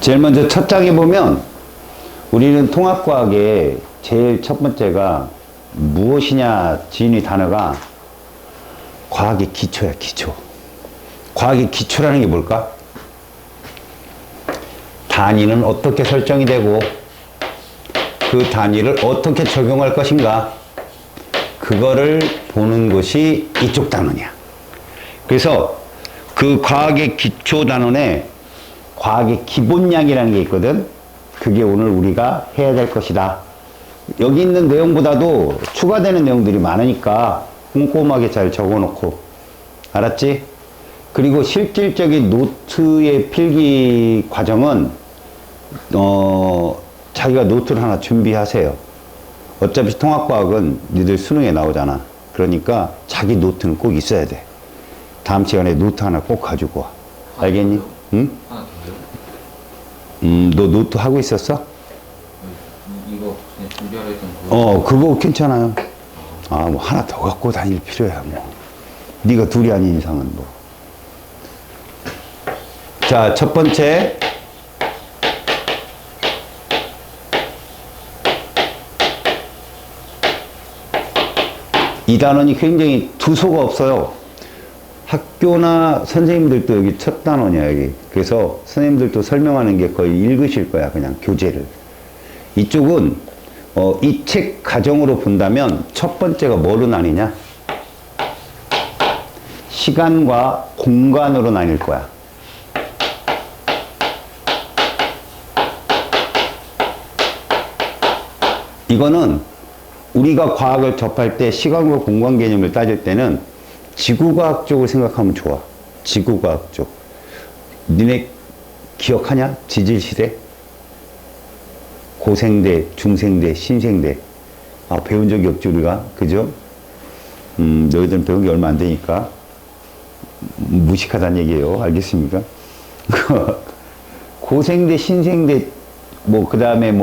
제일 먼저 첫 장에 보면 우리는 통합과학의 제일 첫 번째가 무엇이냐 지인의 단어가 과학의 기초야, 기초. 과학의 기초라는 게 뭘까? 단위는 어떻게 설정이 되고 그 단위를 어떻게 적용할 것인가, 그거를 보는 것이 이쪽 단원이야. 그래서 그 과학의 기초 단원에 과학의 기본량이라는 게 있거든. 그게 오늘 우리가 해야 될 것이다. 여기 있는 내용보다도 추가되는 내용들이 많으니까 꼼꼼하게 잘 적어놓고, 알았지? 그리고 실질적인 노트의 필기 과정은 자기가 노트를 하나 준비하세요. 어차피 통합과학은 니들 수능에 나오잖아. 그러니까 자기 노트는 꼭 있어야 돼. 다음 시간에 노트 하나 꼭 가지고 와. 알겠니? 응? 너 노트 하고 있었어? 이거 그냥 준비하려 했던 거. 그거 괜찮아요. 뭐 하나 더 갖고 다닐 필요야, 뭐. 네가 둘이 아닌 이상은 뭐. 자, 첫 번째. 이 단원이 굉장히 두서가 없어요. 학교나 선생님들도 여기 첫 단원이야, 여기. 그래서 선생님들도 설명하는 게 거의 읽으실 거야, 그냥 교재를. 이쪽은 이 책 가정으로 본다면 첫 번째가 뭐로 나뉘냐? 시간과 공간으로 나뉠 거야. 이거는 우리가 과학을 접할 때 시간과 공간 개념을 따질 때는 지구과학 쪽을 생각하면 좋아. 지구과학 쪽. 니네 기억하냐? 지질시대? 고생대, 중생대, 신생대. 배운 적이 없지, 우리가. 그죠? 너희들은 배운 게 얼마 안 되니까. 무식하다는 얘기예요. 알겠습니까? 고생대, 신생대, 그 다음에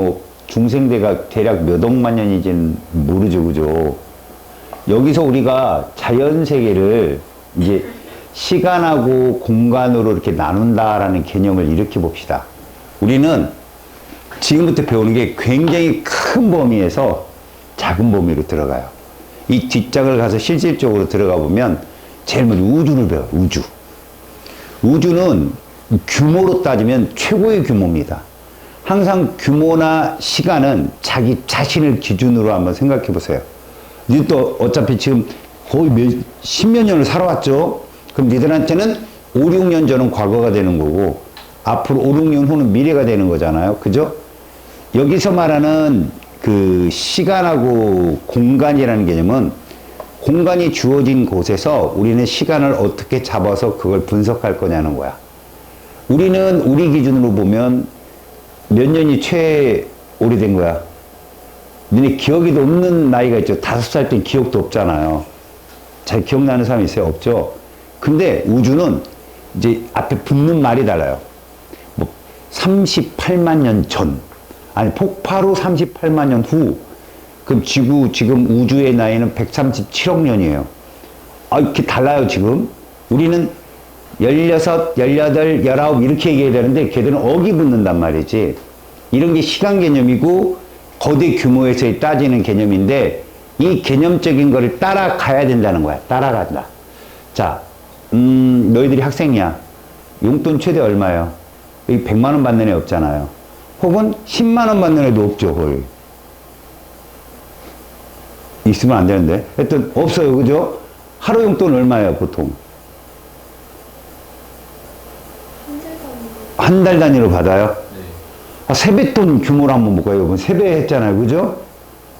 중생대가 대략 몇 억만 년인지는 모르죠, 그죠? 여기서 우리가 자연세계를 이제 시간하고 공간으로 이렇게 나눈다라는 개념을 이렇게 봅시다. 우리는 지금부터 배우는 게 굉장히 큰 범위에서 작은 범위로 들어가요. 이 뒷장을 가서 실질적으로 들어가 보면 제일 먼저 우주를 배워요, 우주. 우주는 규모로 따지면 최고의 규모입니다. 항상 규모나 시간은 자기 자신을 기준으로 한번 생각해 보세요. 니도 어차피 지금 거의 십몇 년을 살아왔죠? 그럼 니들한테는 5, 6년 전은 과거가 되는 거고, 앞으로 5, 6년 후는 미래가 되는 거잖아요. 그죠? 여기서 말하는 그 시간하고 공간이라는 개념은 공간이 주어진 곳에서 우리는 시간을 어떻게 잡아서 그걸 분석할 거냐는 거야. 우리는 우리 기준으로 보면 몇 년이 최 오래된 거야? 너네 기억에도 없는 나이가 있죠. 5살 땐 기억도 없잖아요. 잘 기억나는 사람 있어요? 없죠? 근데 우주는 이제 앞에 붙는 말이 달라요. 38만 년 전. 아니, 폭발 후 38만 년 후. 그럼 지금 우주의 나이는 137억 년이에요. 이렇게 달라요, 지금. 우리는 16, 18, 19 이렇게 얘기해야 되는데 걔들은 억이 붙는단 말이지. 이런 게 시간 개념이고 거대 규모에서 따지는 개념인데 이 개념적인 거를 따라가야 된다는 거야. 따라간다. 자, 너희들이 학생이야. 용돈 최대 얼마예요? 여기 100만 원 받는 애 없잖아요. 혹은 10만 원 받는 애도 없죠, 거의. 있으면 안 되는데. 하여튼 없어요, 그죠? 하루 용돈 얼마예요, 보통? 한 달 단위로 받아요? 네. 세뱃돈 규모로 한번 볼까요? 이번 세배 했잖아요, 그죠?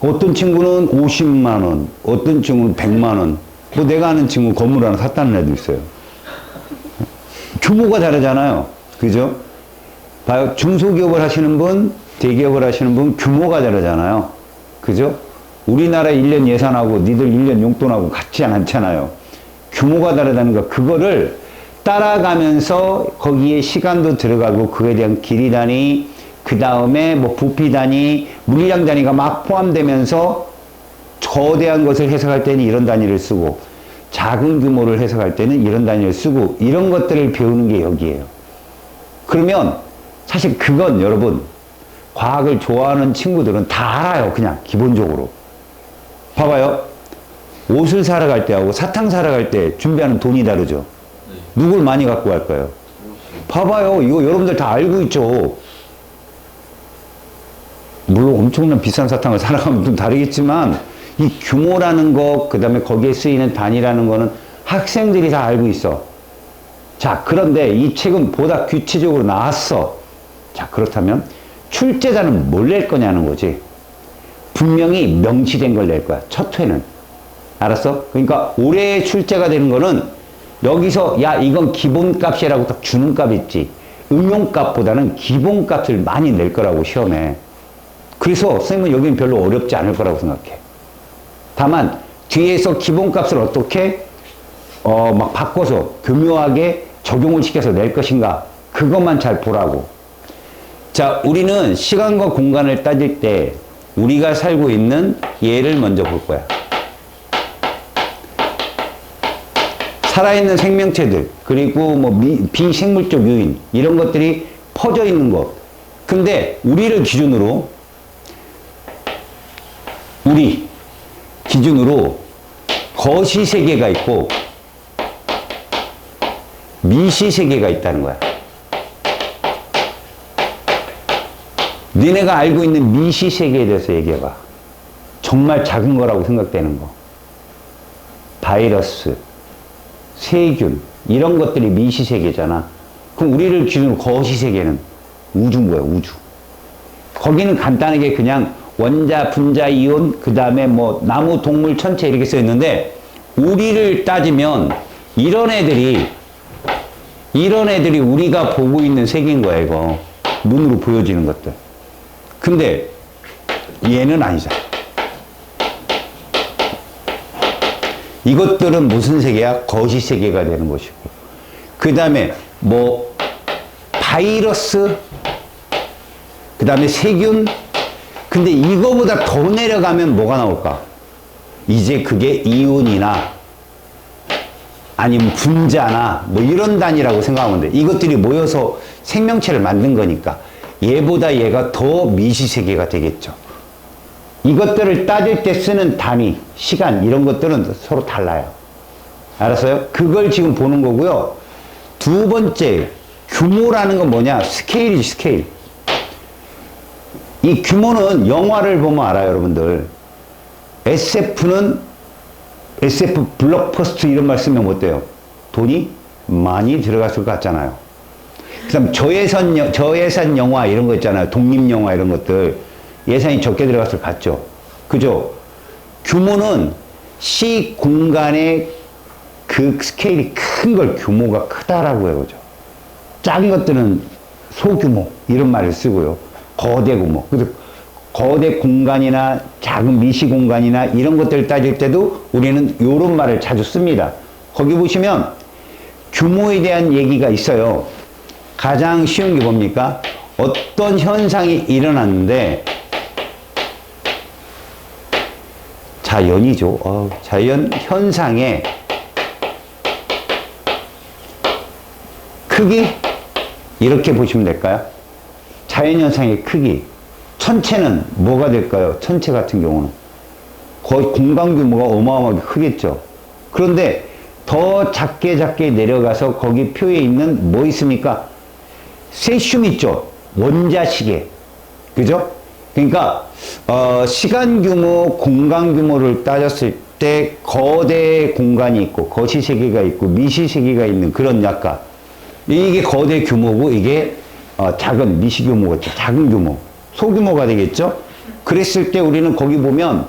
어떤 친구는 50만 원, 어떤 친구는 100만 원. 내가 아는 친구 건물 하나 샀다는 애도 있어요. 규모가 다르잖아요, 그죠? 봐요, 중소기업을 하시는 분, 대기업을 하시는 분 규모가 다르잖아요, 그죠? 우리나라 1년 예산하고 니들 1년 용돈하고 같지 않잖아요. 규모가 다르다는 거, 그거를 따라가면서 거기에 시간도 들어가고 그에 대한 길이 단위, 그 다음에 부피 단위, 물량 단위가 막 포함되면서 거대한 것을 해석할 때는 이런 단위를 쓰고 작은 규모를 해석할 때는 이런 단위를 쓰고 이런 것들을 배우는 게 여기예요. 그러면 사실 그건 여러분, 과학을 좋아하는 친구들은 다 알아요. 그냥 기본적으로. 봐봐요. 옷을 사러 갈 때하고 사탕 사러 갈 때 준비하는 돈이 다르죠. 누굴 많이 갖고 갈까요? 봐봐요. 이거 여러분들 다 알고 있죠. 물론 엄청난 비싼 사탕을 사러 가면 좀 다르겠지만 이 규모라는 거, 그 다음에 거기에 쓰이는 단위라는 거는 학생들이 다 알고 있어. 자, 그런데 이 책은 보다 구체적으로 나왔어. 자, 그렇다면 출제자는 뭘 낼 거냐는 거지. 분명히 명시된 걸 낼 거야. 첫 회는. 알았어? 그러니까 올해 출제가 되는 거는 여기서 야 이건 기본값이라고 딱 주는 값 있지. 응용값보다는 기본값을 많이 낼 거라고 시험에. 그래서 선생님은 여기는 별로 어렵지 않을 거라고 생각해. 다만 뒤에서 기본값을 어떻게 막 바꿔서 교묘하게 적용을 시켜서 낼 것인가 그것만 잘 보라고. 자, 우리는 시간과 공간을 따질 때 우리가 살고 있는 예를 먼저 볼 거야. 살아있는 생명체들, 그리고 뭐 비생물적 요인, 이런 것들이 퍼져 있는 것. 근데 우리를 기준으로, 우리 기준으로 거시 세계가 있고 미시 세계가 있다는 거야. 니네가 알고 있는 미시 세계에 대해서 얘기해봐. 정말 작은 거라고 생각되는 거. 바이러스, 세균, 이런 것들이 미시 세계잖아. 그럼 우리를 기준으로 거시 세계는 우주인 거야, 우주. 거기는 간단하게 그냥 원자, 분자, 이온, 그 다음에 뭐 나무, 동물, 천체 이렇게 써 있는데 우리를 따지면 이런 애들이 우리가 보고 있는 세계인 거야, 이거. 눈으로 보여지는 것들. 근데 얘는 아니잖아. 이것들은 무슨 세계야? 거시 세계가 되는 것이고. 그 다음에 뭐 바이러스, 그 다음에 세균. 근데 이거보다 더 내려가면 뭐가 나올까? 이제 그게 이온이나 아니면 분자나 뭐 이런 단위라고 생각하면 돼. 이것들이 모여서 생명체를 만든 거니까 얘보다 얘가 더 미시세계가 되겠죠. 이것들을 따질 때 쓰는 단위, 시간 이런 것들은 서로 달라요. 알았어요? 그걸 지금 보는 거고요. 두 번째, 규모라는 건 뭐냐? 스케일이지, 스케일. 이 규모는 영화를 보면 알아요, 여러분들. SF 블록버스터 이런 말 쓰면 어때요? 돈이 많이 들어갔을 것 같잖아요. 그 다음 저예산 영화 이런 거 있잖아요. 독립영화 이런 것들. 예산이 적게 들어갔을 것 같죠? 그죠? 규모는 시 공간의 그 스케일이 큰 걸 규모가 크다라고 해요. 그죠? 작은 것들은 소규모 이런 말을 쓰고요. 거대 규모. 그래서 거대 공간이나 작은 미시 공간이나 이런 것들을 따질 때도 우리는 이런 말을 자주 씁니다. 거기 보시면 규모에 대한 얘기가 있어요. 가장 쉬운 게 뭡니까? 어떤 현상이 일어났는데 자연이죠. 자연 현상의 크기 이렇게 보시면 될까요? 자연 현상의 크기. 천체는 뭐가 될까요? 천체 같은 경우는 거의 공간 규모가 어마어마하게 크겠죠. 그런데 더 작게 내려가서 거기 표에 있는 뭐 있습니까? 세슘 있죠. 원자시계. 그죠? 그러니까 시간 규모, 공간 규모를 따졌을 때 거대 공간이 있고 거시 세계가 있고 미시 세계가 있는 그런 약간 이게 거대 규모고 이게 작은 미시 규모겠죠. 작은 규모. 소규모가 되겠죠? 그랬을 때 우리는 거기 보면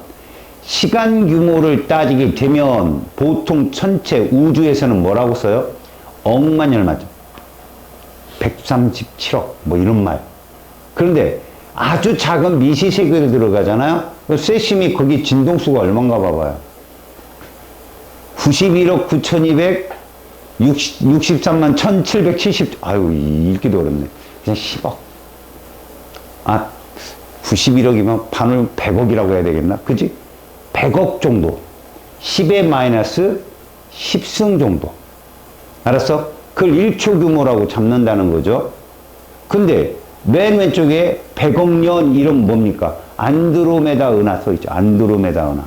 시간 규모를 따지게 되면 보통 천체 우주에서는 뭐라고 써요? 억만 열마죠. 137억 뭐 이런 말. 그런데 아주 작은 미시세계로 들어가잖아요. 세심이 거기 진동수가 얼마인가 봐봐요. 91억 9263만 1770. 아유 읽기도 어렵네. 그냥 10억. 91억이면 반을 100억이라고 해야 되겠나? 그지? 100억 정도. 10의 마이너스 10승 정도. 알았어? 그걸 1초 규모라고 잡는다는 거죠. 근데 맨 왼쪽에 100억 년 이름 뭡니까? 안드로메다 은하 써있죠. 안드로메다 은하.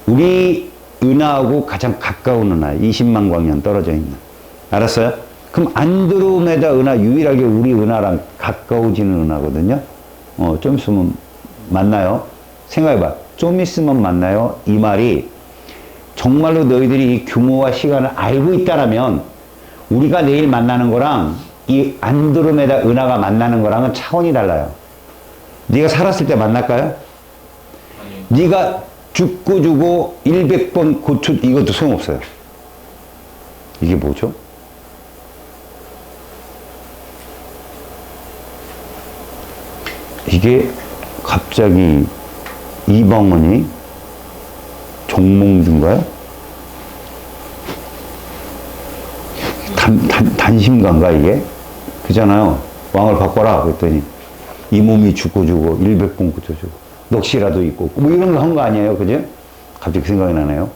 우리 은하하고 가장 가까운 은하, 20만 광년 떨어져 있는. 알았어요? 그럼 안드로메다 은하 유일하게 우리 은하랑 가까워지는 은하거든요. 좀 있으면 만나요. 생각해봐. 좀 있으면 만나요. 이 말이 정말로 너희들이 이 규모와 시간을 알고 있다라면 우리가 내일 만나는 거랑 이 안드로메다 은하가 만나는 거랑은 차원이 달라요. 네가 살았을 때 만날까요? 아니, 네가 죽고 주고 100번 고쳐 이것도 소용없어요. 이게 뭐죠? 이게 갑자기 이방원이 종몽주인가요? 단심가인가 이게? 그잖아요. 왕을 바꿔라 그랬더니 이 몸이 죽고 주고 100번 고쳐주고 넋이라도 있고 뭐 이런 거 한 거 아니에요, 그죠? 갑자기 생각이 나네요.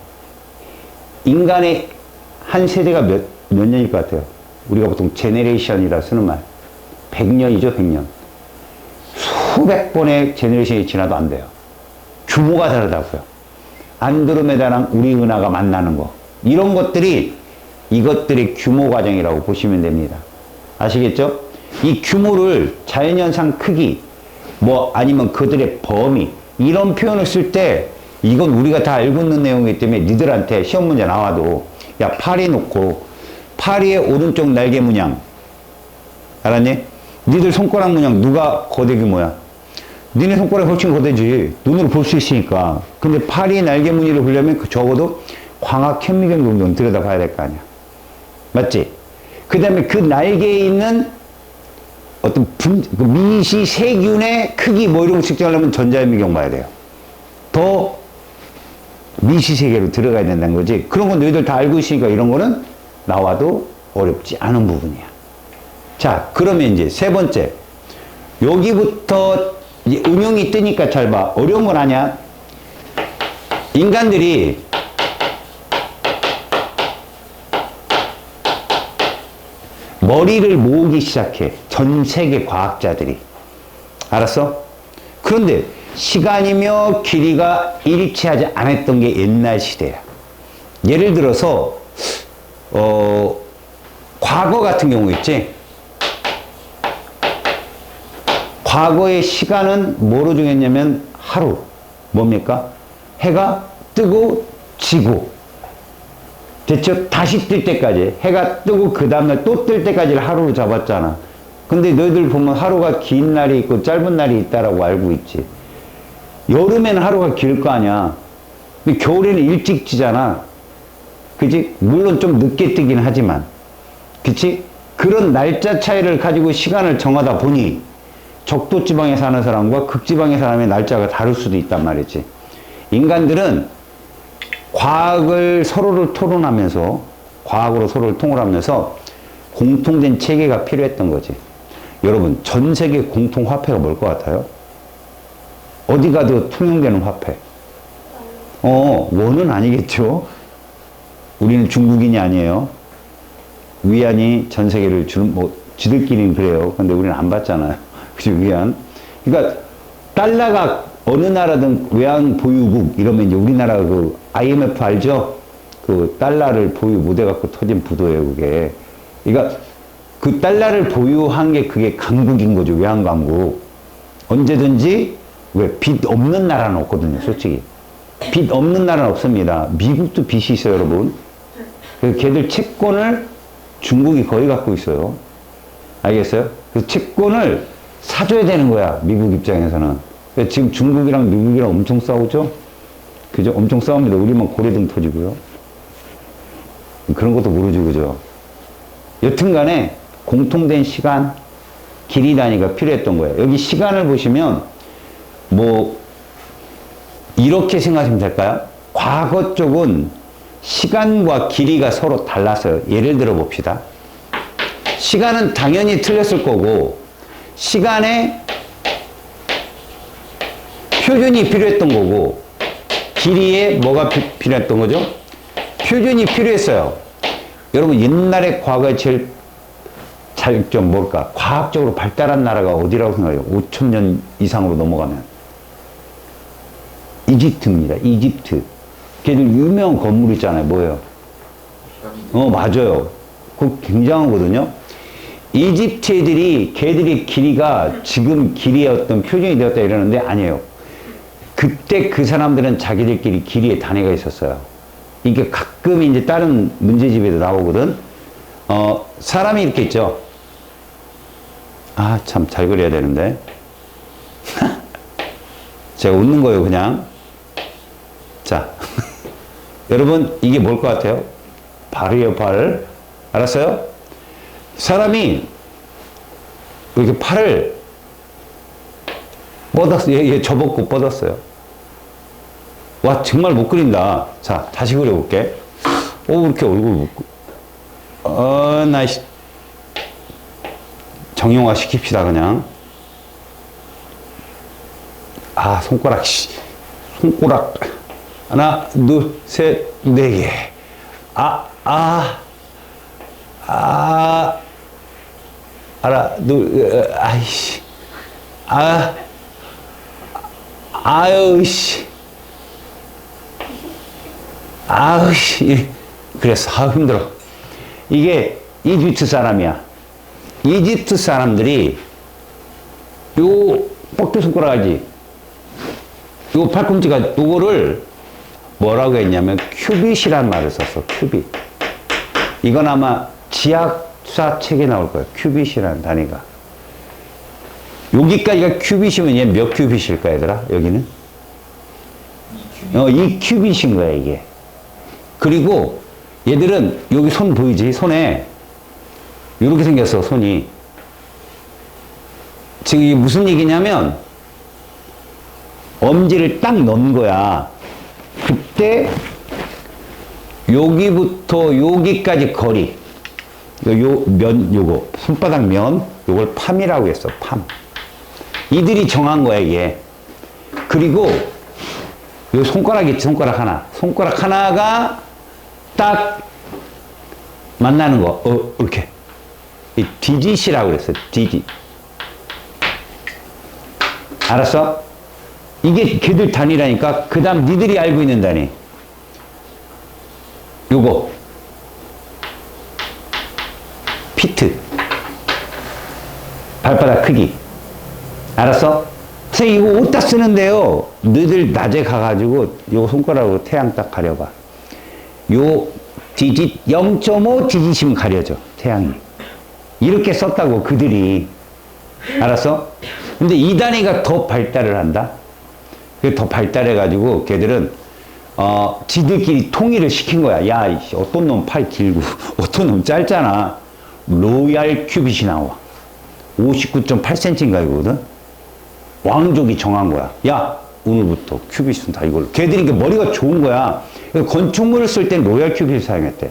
인간의 한 세대가 몇 년일 것 같아요? 우리가 보통 제네레이션이라 쓰는 말 100년이죠, 100년. 수백 번의 제네레이션이 지나도 안 돼요. 규모가 다르다고요. 안드로메다랑 우리 은하가 만나는 거 이런 것들이 이것들의 규모 과정이라고 보시면 됩니다. 아시겠죠? 이 규모를 자연현상 크기 뭐 아니면 그들의 범위 이런 표현을 쓸 때 이건 우리가 다 알고 있는 내용이기 때문에 니들한테 시험 문제 나와도 야 파리 놓고 파리의 오른쪽 날개 문양 알았니? 니들 손가락 문양 누가 거대 규모야? 니네 손가락이 훨씬 거대지. 눈으로 볼 수 있으니까. 근데 파리 날개 무늬를 보려면 그 적어도 광학 현미경 정도는 들여다봐야 될 거 아니야. 맞지? 그 다음에 그 날개에 있는 어떤 그 미시 세균의 크기 뭐 이런 거 측정하려면 전자현미경 봐야 돼요. 더 미시 세계로 들어가야 된다는 거지. 그런 건 너희들 다 알고 있으니까 이런 거는 나와도 어렵지 않은 부분이야. 자, 그러면 이제 세 번째. 여기부터 이제 응용이 뜨니까 잘 봐. 어려운 건 아니야. 인간들이 머리를 모으기 시작해. 전 세계 과학자들이. 알았어? 그런데 시간이며 길이가 일치하지 않았던 게 옛날 시대야. 예를 들어서 과거 같은 경우 있지. 과거의 시간은 뭐로 정했냐면 하루. 뭡니까? 해가 뜨고 지고. 됐죠? 다시 뜰 때까지. 해가 뜨고 그 다음날 또 뜰 때까지를 하루로 잡았잖아. 근데 너희들 보면 하루가 긴 날이 있고 짧은 날이 있다라고 알고 있지. 여름에는 하루가 길 거 아니야. 근데 겨울에는 일찍 지잖아. 그치? 물론 좀 늦게 뜨긴 하지만. 그치? 그런 날짜 차이를 가지고 시간을 정하다 보니 적도지방에 사는 사람과 극지방에 사는 사람의 날짜가 다를 수도 있단 말이지. 인간들은 과학을 서로를 토론하면서 과학으로 서로를 통일하면서 공통된 체계가 필요했던 거지. 여러분 전 세계 공통 화폐가 뭘 것 같아요? 어디 가도 통용되는 화폐. 원은 아니겠죠. 우리는 중국인이 아니에요. 위안이 전 세계를 주는 뭐 지들끼리는 그래요. 근데 우리는 안 받잖아요. 그죠, 위안. 그러니까 달러가 어느 나라든 외환 보유국 이러면 이제 우리나라 그 IMF 알죠? 그 달러를 보유 못해 갖고 터진 부도예요, 그게. 그러니까 그 달러를 보유한 게 그게 강국인 거죠, 외환 강국. 언제든지 왜 빚 없는 나라는 없거든요, 솔직히. 빚 없는 나라는 없습니다. 미국도 빚이 있어요, 여러분. 그래서 걔들 채권을 중국이 거의 갖고 있어요. 알겠어요? 그 채권을 사줘야 되는 거야, 미국 입장에서는. 지금 중국이랑 미국이랑 엄청 싸우죠? 그죠? 엄청 싸웁니다. 우리만 고래등 터지고요. 그런 것도 모르죠, 그죠? 여튼 간에 공통된 시간, 길이 단위가 필요했던 거예요. 여기 시간을 보시면, 뭐, 이렇게 생각하시면 될까요? 과거 쪽은 시간과 길이가 서로 달랐어요. 예를 들어 봅시다. 시간은 당연히 틀렸을 거고, 시간에 표준이 필요했던 거고, 길이에 뭐가 필요했던 거죠? 표준이 필요했어요. 여러분, 옛날에 과거에 좀 뭘까? 과학적으로 발달한 나라가 어디라고 생각해요? 5,000년 이상으로 넘어가면. 이집트입니다. 이집트. 걔들 유명한 건물 있잖아요. 뭐예요? 맞아요. 그거 굉장하거든요. 이집트 애들이, 걔들의 길이가 지금 길이의 어떤 표준이 되었다 이러는데 아니에요. 그때 그 사람들은 자기들끼리 길이의 단위가 있었어요. 이게 가끔 이제 다른 문제집에도 나오거든. 사람이 이렇게 있죠. 아, 참 잘 그려야 되는데. 제가 웃는 거예요, 그냥. 자. 여러분, 이게 뭘 것 같아요? 발이에요, 발. 알았어요? 사람이 이렇게 팔을 뻗었어요. 얘 접었고 뻗었어요. 와, 정말 못 그린다. 자, 다시 그려볼게. 이렇게 얼굴 묶고. 정형화 시킵시다, 그냥. 아, 손가락, 손가락. 하나, 둘, 셋, 네 개. 하나, 둘, 아이씨. 아유씨. 아우씨. 그래서, 힘들어. 이게 이집트 사람이야. 이집트 사람들이 요 뻑교 손가락 알지? 요 팔꿈치가 요거를 뭐라고 했냐면 큐빗이란 말을 썼어. 큐빗. 이건 아마 지학사 책에 나올 거예요. 큐빗이라는 단위가. 여기까지가 큐빗이면 얘 몇 큐빗일까 얘들아? 여기는? 2큐빗인 거야 이게. 그리고 얘들은 여기 손 보이지? 손에 이렇게 생겼어 손이. 지금 이게 무슨 얘기냐면 엄지를 딱 넣은 거야. 그때 여기부터 여기까지 거리, 요거 손바닥 면 요걸 팜이라고 했어. 팜. 이들이 정한 거야 이게. 그리고 요 손가락 있지? 손가락 하나. 손가락 하나가 딱 만나는 거. 이렇게. 이 디짓이라고 그랬어. 디짓. 알았어? 이게 걔들 단위라니까. 그 다음 니들이 알고 있는 단위. 요거. 피트. 발바닥 크기. 알았어? 선생님 이거 어디다 쓰는데요? 너희들 낮에 가가지고 요 손가락으로 태양 딱 가려봐. 요 디짓 0.5 디짓이면 가려져. 태양이. 이렇게 썼다고 그들이. 알았어? 근데 이 단위가 더 발달을 한다. 더 발달해가지고 걔들은 지들끼리 통일을 시킨 거야. 야, 이씨, 어떤 놈 팔 길고 어떤 놈 짧잖아. 로얄 큐빗이 나와. 59.8cm인가 이거거든. 왕족이 정한 거야. 야, 오늘부터 큐빗은 다 이걸로. 걔들이 머리가 좋은 거야. 건축물을 쓸 땐 로얄 큐빗을 사용했대.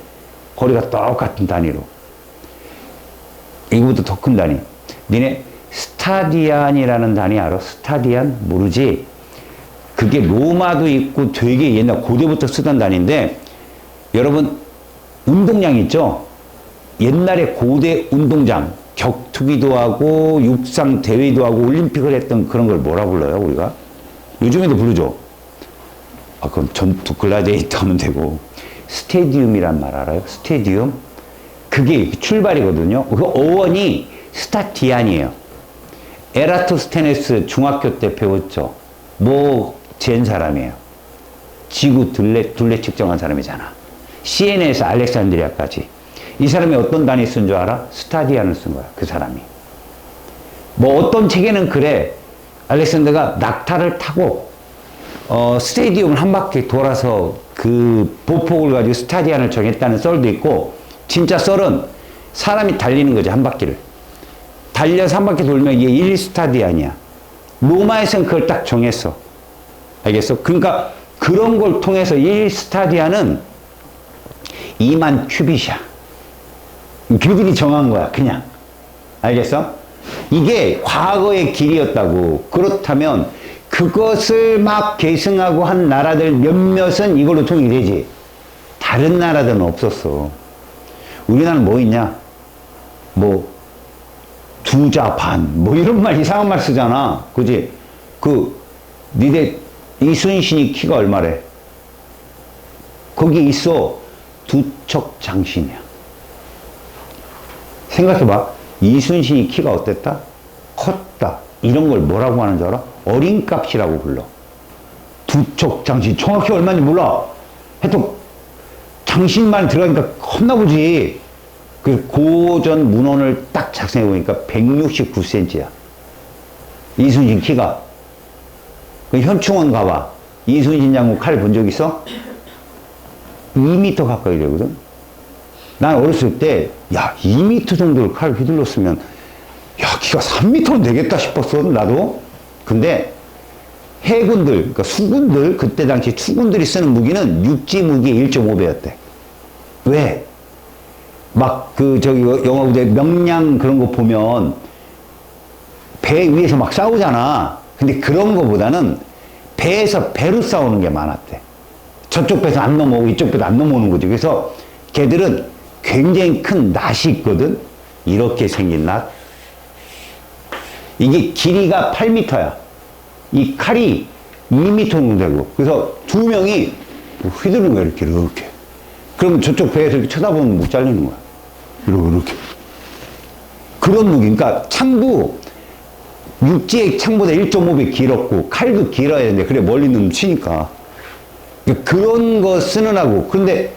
거리가 똑같은 단위로. 이거보다 더 큰 단위. 니네 스타디안이라는 단위 알아? 스타디안? 모르지? 그게 로마도 있고 되게 옛날 고대부터 쓰던 단위인데, 여러분 운동장 있죠? 옛날에 고대 운동장, 격투기도 하고 육상 대회도 하고 올림픽을 했던 그런 걸 뭐라 불러요 우리가? 요즘에도 부르죠. 그럼 전투 글라디에이터 하면 되고. 스테디움이란 말 알아요? 스테디움? 그게 출발이거든요. 그 어원이 스타디안이에요. 에라토스테네스 중학교 때 배웠죠. 잰 사람이에요. 지구 둘레 측정한 사람이잖아. CN에서 알렉산드리아까지. 이 사람이 어떤 단위 쓴 줄 알아? 스타디안을 쓴 거야. 그 사람이. 어떤 책에는 그래. 알렉산더가 낙타를 타고 스테디움을 한 바퀴 돌아서 그 보폭을 가지고 스타디안을 정했다는 썰도 있고, 진짜 썰은 사람이 달리는 거지. 한 바퀴를 달려서 한 바퀴 돌면 이게 1스타디안이야. 로마에서는 그걸 딱 정했어. 알겠어? 그러니까 그런 걸 통해서 1스타디안은 2만 큐빗이야. 그들이 정한 거야, 그냥. 알겠어? 이게 과거의 길이었다고. 그렇다면 그것을 막 계승하고 한 나라들 몇몇은 이걸로 통일되지. 다른 나라들은 없었어. 우리나라는 뭐 있냐? 두자 반, 뭐 이런 말, 이상한 말 쓰잖아. 그지? 니네 이순신이 키가 얼마래? 거기 있어. 두척장신이야. 생각해봐. 이순신이 키가 어땠다? 컸다. 이런 걸 뭐라고 하는 줄 알아? 어린값이라고 불러. 두척장신. 정확히 얼마인지 몰라. 하여튼 장신만 들어가니까 컸나 보지. 그 고전 문헌을 딱 작성해 보니까 169cm야. 이순신 키가. 그 현충원 가봐. 이순신 장군 칼 본 적 있어? 2m 가까이 되거든. 난 어렸을 때, 야, 2m 정도를 칼 휘둘렀으면, 야, 키가 3m는 되겠다 싶었어, 나도. 근데, 해군들, 그러니까 수군들, 그때 당시 수군들이 쓰는 무기는 육지 무기의 1.5배였대. 왜? 막, 영화 부대 명량 그런 거 보면, 배 위에서 막 싸우잖아. 근데 그런 거보다는 배에서 배로 싸우는 게 많았대. 저쪽 배에서 안 넘어오고 이쪽 배도 안 넘어오는 거지. 그래서 걔들은 굉장히 큰 낫이 있거든. 이렇게 생긴 낫. 이게 길이가 8m야. 이 칼이 2m 정도 되고. 그래서 두 명이 휘두르는 거야. 이렇게. 그러면 저쪽 배에서 이렇게 쳐다보면 못 잘리는 거야. 이렇게. 그런 무기. 그러니까 창도 육지의 창보다 1.5배 길었고 칼도 길어야 되는데 그래 멀리는 치니까 그런 거 쓰느라고. 근데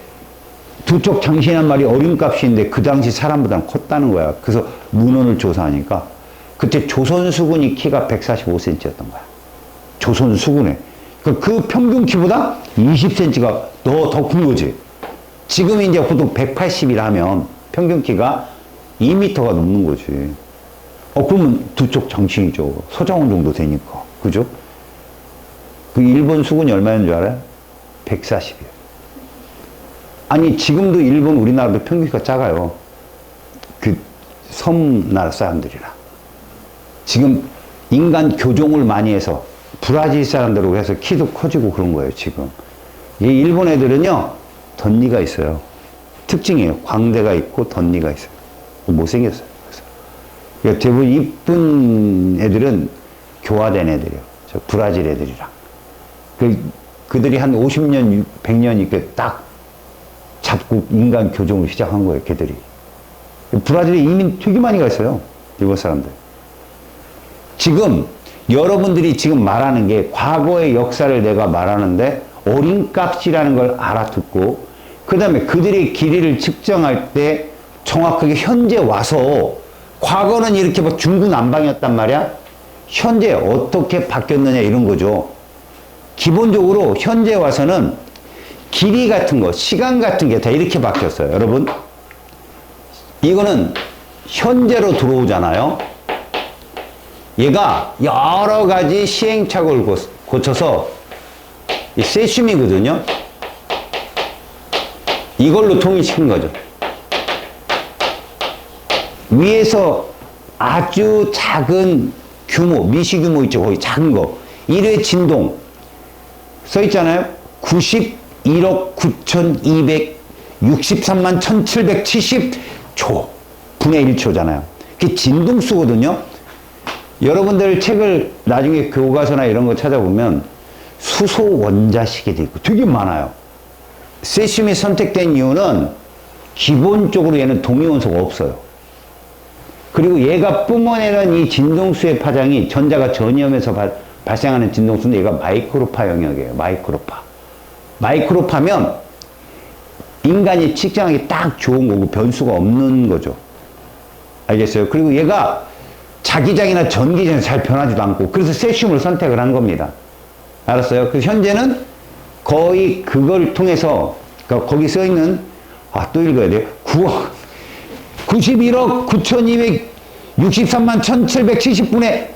두쪽 장신한 말이 어림값인데 그 당시 사람보다는 컸다는 거야. 그래서 문헌을 조사하니까 그때 조선 수군이 키가 145cm였던 거야. 조선 수군에. 그 평균 키보다 20cm가 더 큰 거지. 지금 이제 보통 180이라 하면 평균 키가 2m가 넘는 거지. 그러면 두쪽 장신이죠. 서장훈 정도 되니까. 그죠? 그 일본 수군이 얼마인 줄 알아요? 140이에요. 아니, 지금도 일본, 우리나라도 평균 키가 작아요. 그 섬나라 사람들이라. 지금 인간 교종을 많이 해서 브라질 사람들하고 해서 키도 커지고 그런 거예요, 지금. 이 일본 애들은요, 덧니가 있어요. 특징이에요. 광대가 있고 덧니가 있어요. 못생겼어요. 그러니까 대부분 이쁜 애들은 교화된 애들이에요. 저 브라질 애들이랑. 그들이 한 50년, 100년 이렇게 딱 잡고 인간 교종을 시작한 거예요, 걔들이. 브라질에 이민 되게 많이 가 있어요. 일본 사람들. 지금 여러분들이 지금 말하는 게 과거의 역사를 내가 말하는데 어린값이라는 걸 알아듣고 그 다음에 그들의 길이를 측정할 때 정확하게 현재 와서 과거는 이렇게 뭐 중구난방이었단 말이야. 현재 어떻게 바뀌었느냐 이런 거죠. 기본적으로 현재 와서는 길이 같은 거, 시간 같은 게 다 이렇게 바뀌었어요. 여러분, 이거는 현재로 들어오잖아요. 얘가 여러 가지 시행착오를 거쳐서 세슘이거든요. 이걸로 통일시킨 거죠. 위에서 아주 작은 규모, 미시규모 있죠. 거기 작은 거. 1회 진동. 써 있잖아요. 91억 9,263만 1,770초. 분의 1초잖아요. 그게 진동수거든요. 여러분들 책을 나중에 교과서나 이런 거 찾아보면 수소 원자식이 있고 되게 많아요. 세슘이 선택된 이유는 기본적으로 얘는 동위원소가 없어요. 그리고 얘가 뿜어내는 이 진동수의 파장이 전자가 전이하면서 발생하는 진동수는 얘가 마이크로파 영역이에요. 마이크로파면 인간이 측정하기 딱 좋은 거고 변수가 없는 거죠. 알겠어요? 그리고 얘가 자기장이나 전기장이 잘 변하지도 않고 그래서 세슘을 선택을 한 겁니다. 알았어요? 그래서 현재는 거의 그걸 통해서 그러니까 거기 써 있는 또 읽어야 돼요. 91억 9,263만 1,770분의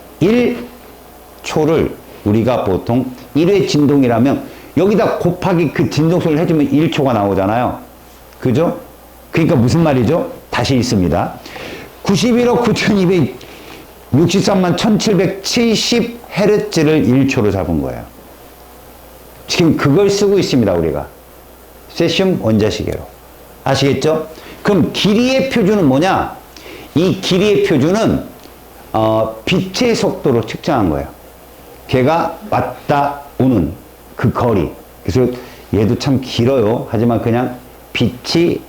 1초를 우리가 보통 1회 진동이라면 여기다 곱하기 그 진동수를 해주면 1초가 나오잖아요. 그죠? 그러니까 무슨 말이죠? 다시 읽습니다. 91억 9,263만 1,770Hz를 1초로 잡은 거예요. 지금 그걸 쓰고 있습니다, 우리가. 세슘 원자시계로. 아시겠죠? 그럼 길이의 표준은 뭐냐? 이 길이의 표준은 빛의 속도로 측정한 거예요. 걔가 왔다 오는 그 거리. 그래서 얘도 참 길어요. 하지만 그냥 빛이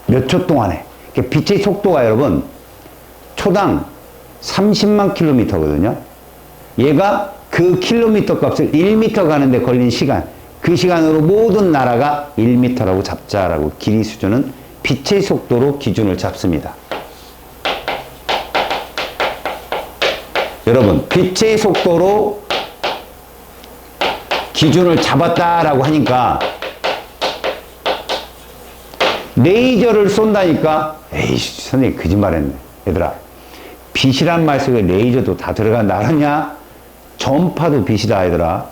몇 초 동안에. 빛의 속도가 여러분 초당 30만 킬로미터거든요. 얘가 그 킬로미터 값을 1미터 가는데 걸린 시간, 그 시간으로 모든 나라가 1미터라고 잡자라고 길이 수준은 빛의 속도로 기준을 잡습니다. 여러분, 빛의 속도로 기준을 잡았다라고 하니까 레이저를 쏜다니까 에이씨 선생님 거짓말했네. 얘들아, 빛이란 말 속에 레이저도 다 들어간다 알았냐? 전파도 빛이다 얘들아.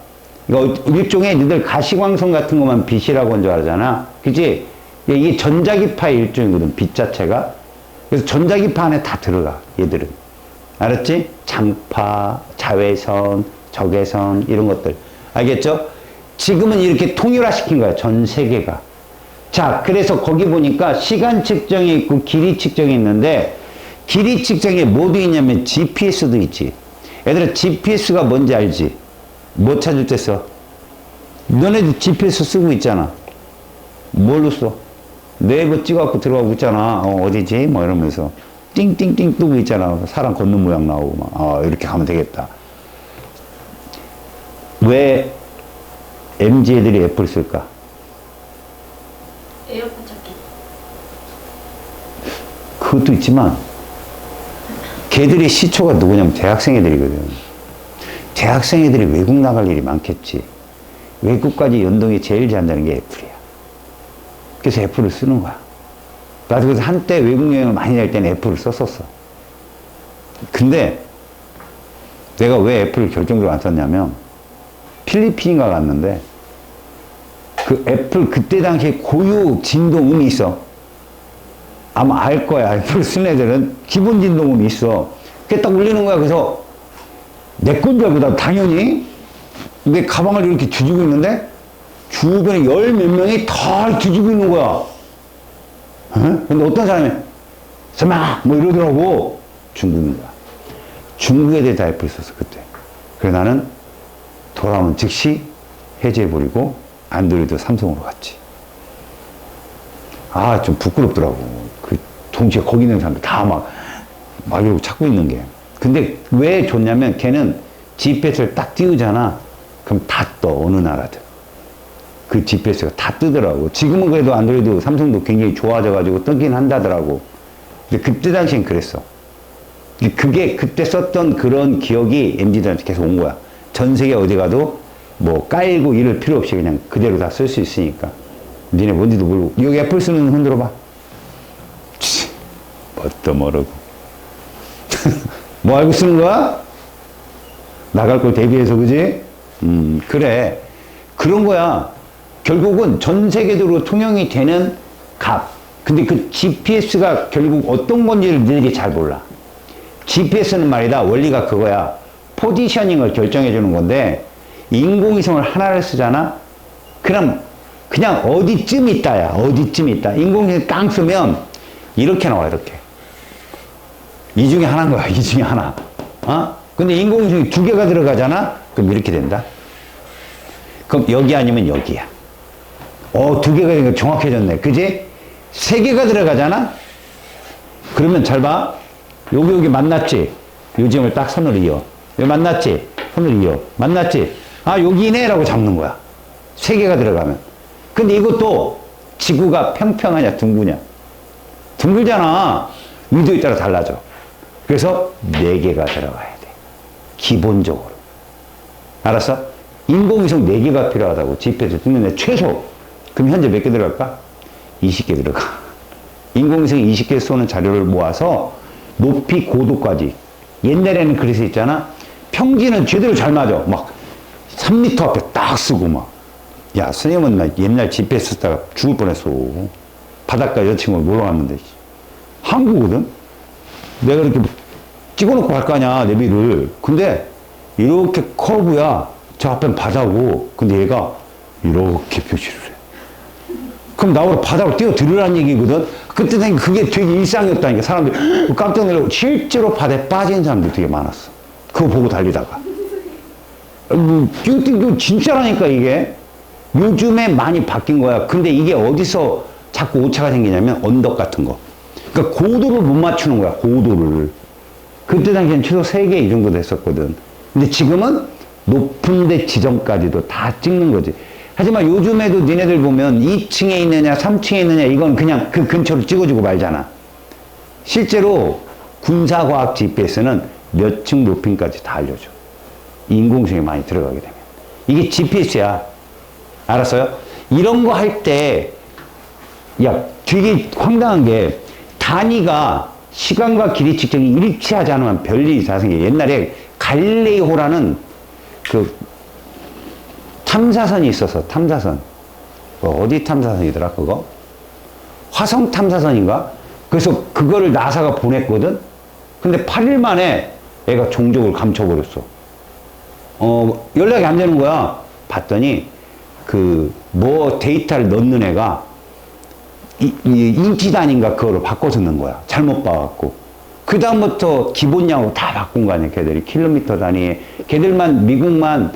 이거 일종의 너희들 가시광선 같은 것만 빛이라고 한 줄 알잖아. 그치? 이게 전자기파의 일종이거든, 빛 자체가. 그래서 전자기파 안에 다 들어가 얘들은. 알았지? 장파, 자외선, 적외선 이런 것들. 알겠죠? 지금은 이렇게 통일화시킨 거야, 전 세계가. 자, 그래서 거기 보니까 시간 측정이 있고 길이 측정이 있는데 길이 측정에 뭐도 있냐면 GPS도 있지. 얘들아, GPS가 뭔지 알지? 뭐 찾을 때 써? 너네도 GPS 쓰고 있잖아. 뭘로 써? 네이버 찍어갖고 들어가고 있잖아. 어디지? 뭐 이러면서 띵띵띵 뜨고 있잖아. 사람 걷는 모양 나오고 막. 이렇게 가면 되겠다. 왜 MZ 애들이 애플 쓸까? 에어컨 찾기. 그것도 있지만 걔들의 시초가 누구냐면 대학생 애들이거든. 대학생 애들이 외국 나갈 일이 많겠지. 외국까지 연동이 제일 잘한다는 게 애플이야. 그래서 애플을 쓰는 거야. 나도 그래서 한때 외국 여행을 많이 갈 때는 애플을 썼었어. 근데 내가 왜 애플을 결정적으로 안 썼냐면 필리핀인가 갔는데 그 애플 그때 당시에 고유 진동음이 있어. 아마 알 거야. 애플 쓰는 애들은 기본 진동음이 있어. 그게 딱 울리는 거야. 그래서 내 건 줄 알고 나 당연히 내 가방을 이렇게 뒤지고 있는데 주변에 열 몇 명이 다 뒤지고 있는 거야. 어? 근데 어떤 사람이 설마 뭐 이러더라고. 중국인 거야. 중국 애들이 다 애플 썼어 그때. 그래서 나는 돌아오는 즉시 해제해버리고 안드로이드 삼성으로 갔지. 좀 부끄럽더라고. 그 동시에 거기 있는 사람들 다 막 이러고 찾고 있는 게. 근데 왜 좋냐면 걔는 GPS를 딱 띄우잖아. 그럼 다 떠, 어느 나라든. 그 GPS가 다 뜨더라고. 지금은 그래도 안드로이드 삼성도 굉장히 좋아져가지고 뜨긴 한다더라고. 근데 그때 당시엔 그랬어. 그게 그때 썼던 그런 기억이 MZ들한테 계속 온 거야. 전 세계 어디 가도 뭐 깔고 이럴 필요 없이 그냥 그대로 다 쓸 수 있으니까. 니네 뭔지도 모르고. 여기 애플 쓰는 분 흔들어봐. 뭣도 모르고. 뭐 알고 쓰는 거야? 나갈 걸 대비해서, 그지? 그래. 그런 거야. 결국은 전 세계적으로 통용이 되는 값. 근데 그 GPS가 결국 어떤 건지를 너희들이 잘 몰라. GPS는 말이다. 원리가 그거야. 포지셔닝을 결정해 주는 건데, 인공위성을 하나를 쓰잖아? 그럼 그냥 어디쯤 있다야. 어디쯤 있다. 인공위성 깡 쓰면 이렇게 나와, 이렇게. 이 중에 하나인 거야. 이 중에 하나. 근데 인공위성이 두 개가 들어가잖아? 그럼 이렇게 된다. 그럼 여기 아니면 여기야. 두 개가 되니까 정확해졌네. 그지? 세 개가 들어가잖아? 그러면 잘 봐. 여기 만났지? 요 점을 딱 선으로 이어. 여기 만났지? 선으로 이어. 만났지? 여기네? 라고 잡는 거야. 세 개가 들어가면. 근데 이것도 지구가 평평하냐, 둥그냐? 둥글잖아. 위도에 따라 달라져. 그래서 네 개가 들어가야 돼. 기본적으로. 알았어? 인공위성 4개가 필요하다고 GPS 찍는데 최소. 그럼 현재 몇 개 들어갈까? 20개 들어가. 인공위성 20개 쏘는 자료를 모아서 높이 고도까지. 옛날에는 그래서 있잖아. 평지는 제대로 잘 맞아. 막 3m 앞에 딱 쓰고 막. 야, 선생님은 나 옛날 GPS 쓰다가 죽을 뻔했어. 바닷가 여자친구를 놀러 갔는데. 항구거든? 내가 이렇게 찍어놓고 갈 거 아니야, 내비를. 근데 이렇게 커브야. 저 앞엔 바다고. 근데 얘가 이렇게 표시를 해. 그럼 나보고 바다로 뛰어들으라는 얘기거든? 그때 생각 그게 되게 일상이었다니까. 사람들이 깜짝 놀라고 실제로 바다에 빠진 사람들이 되게 많았어. 그거 보고 달리다가. 이거 진짜라니까 이게. 요즘에 많이 바뀐 거야. 근데 이게 어디서 자꾸 오차가 생기냐면 언덕 같은 거. 그러니까 고도를 못 맞추는 거야. 고도를. 그때 당시엔 최소 3개 이 정도 됐었거든. 근데 지금은 높은 데 지점까지도 다 찍는 거지. 하지만 요즘에도 니네들 보면 2층에 있느냐 3층에 있느냐 이건 그냥 그 근처로 찍어주고 말잖아. 실제로 군사과학 GPS는 몇 층 높임까지 다 알려줘. 인공지능이 많이 들어가게 되면. 이게 GPS야. 알았어요? 이런 거 할 때, 야, 되게 황당한 게, 단위가 시간과 길이 측정이 일치하지 않으면 별일이 다 생겨. 옛날에 갈릴레이호라는 그 탐사선이 있어서, 탐사선. 어디 탐사선이더라, 그거? 화성 탐사선인가? 그래서 그거를 나사가 보냈거든? 근데 8일 만에 애가 종족을 감춰버렸어. 연락이 안 되는 거야. 봤더니, 데이터를 넣는 애가, 인치 단위인가 그거를 바꿔서 넣은 거야. 잘못 봐갖고. 그다음부터 기본량으로 다 바꾼 거 아니야, 걔들이. 킬로미터 단위에. 걔들만, 미국만,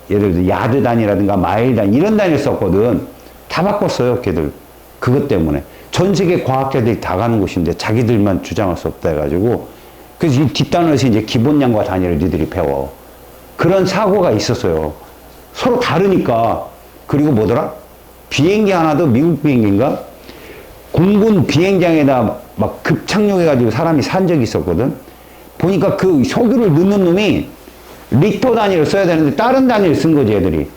예를 들어, 야드 단위라든가 마일 단위, 이런 단위를 썼거든. 다 바꿨어요, 걔들. 그것 때문에. 전 세계 과학자들이 다 가는 곳인데 자기들만 주장할 수 없다 해가지고. 그래서 이 뒷단원에서 이제 기본량과 단위를 니들이 배워. 그런 사고가 있었어요. 서로 다르니까. 그리고 뭐더라? 비행기 하나도 미국 비행기인가? 공군 비행장에다 막 급착륙해가지고 사람이 산 적이 있었거든? 보니까 그 석유를 넣는 놈이 리터 단위를 써야 되는데 다른 단위를 쓴 거지, 애들이.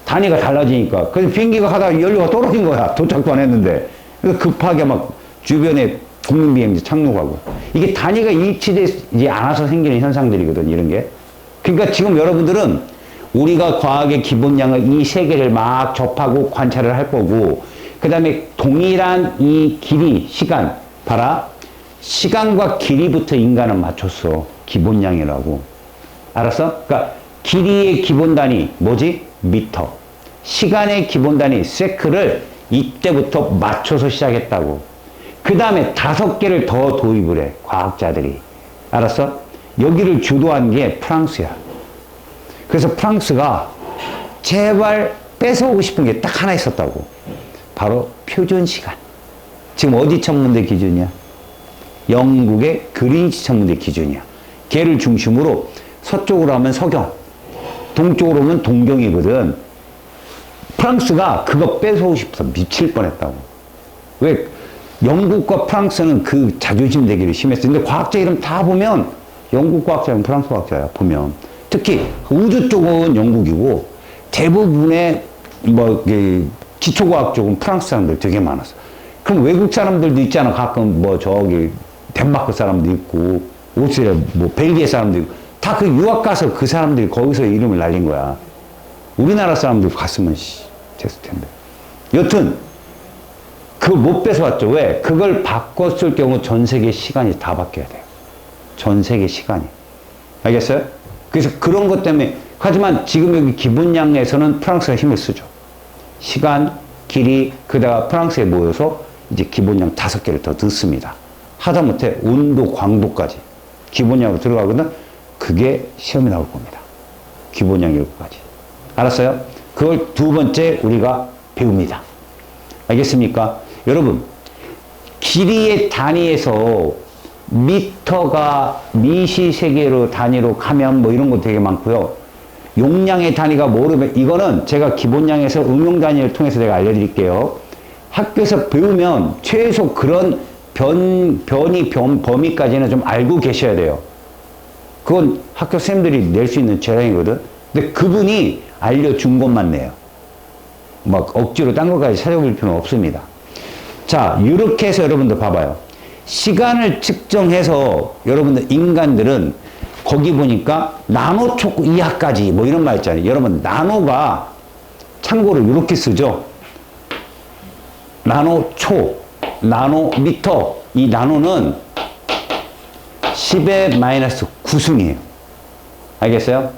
단위가 달라지니까. 그래서 비행기가 하다가 연료가 떨어진 거야. 도착도 안 했는데. 그래서 급하게 막 주변에 국민 비행기 착륙하고. 이게 단위가 일치되지 않아서 생기는 현상들이거든, 이런 게. 그러니까 지금 여러분들은 우리가 과학의 기본량을 이 세계를 막 접하고 관찰을 할 거고, 그 다음에 동일한 이 길이, 시간, 봐라. 시간과 길이부터 인간은 맞췄어. 기본량이라고. 알았어? 그러니까 길이의 기본 단위, 뭐지? 미터. 시간의 기본 단위, 세크를 이때부터 맞춰서 시작했다고. 그 다음에 5개를 더 도입을 해. 과학자들이. 알았어? 여기를 주도한 게 프랑스야. 그래서 프랑스가 제발 뺏어오고 싶은 게 딱 하나 있었다고. 바로 표준 시간. 지금 어디 천문대 기준이야? 영국의 그린치 천문대 기준이야. 걔를 중심으로 서쪽으로 하면 서경, 동쪽으로 하면 동경이거든. 프랑스가 그거 뺏어오고 싶어서 미칠 뻔했다고. 왜? 영국과 프랑스는 그 자존심 대결이 심했어. 근데 과학자 이름 다 보면 영국 과학자는 프랑스 과학자야, 보면. 특히 우주 쪽은 영국이고 대부분의 기초과학 쪽은 프랑스 사람들 되게 많았어. 그럼 외국 사람들도 있잖아. 가끔 덴마크 사람도 있고 오스트리아 벨기에 사람도 있고 다 그 유학 가서 그 사람들이 거기서 이름을 날린 거야. 우리나라 사람들 갔으면 됐을 텐데. 여튼 그걸 못 뺏어왔죠. 왜? 그걸 바꿨을 경우 전 세계 시간이 다 바뀌어야 돼요. 전 세계 시간이. 알겠어요? 그래서 그런 것 때문에, 하지만 지금 여기 기본량에서는 프랑스가 힘을 쓰죠. 시간, 길이, 그다가 프랑스에 모여서 이제 기본량 5개를 더 넣습니다. 하다못해 온도, 광도까지 기본량으로 들어가거든. 그게 시험에 나올 겁니다. 기본량 7가지. 알았어요? 그걸 두 번째 우리가 배웁니다. 알겠습니까? 여러분, 길이의 단위에서 미터가 미시세계로 단위로 가면 이런 거 되게 많고요. 용량의 단위가 모르면, 이거는 제가 기본량에서 응용 단위를 통해서 내가 알려드릴게요. 학교에서 배우면 최소 그런 범위까지는 좀 알고 계셔야 돼요. 그건 학교 선생님들이 낼 수 있는 재량이거든. 근데 그분이 알려준 것만 내요. 막 억지로 딴 것까지 찾아볼 필요는 없습니다. 자, 이렇게 해서 여러분들 봐봐요. 시간을 측정해서 여러분들 인간들은 거기 보니까 나노초 이하까지 이런 말 있잖아요. 여러분, 나노가 참고로 이렇게 쓰죠. 나노초, 나노미터. 이 나노는 10의 마이너스 9승이에요. 알겠어요?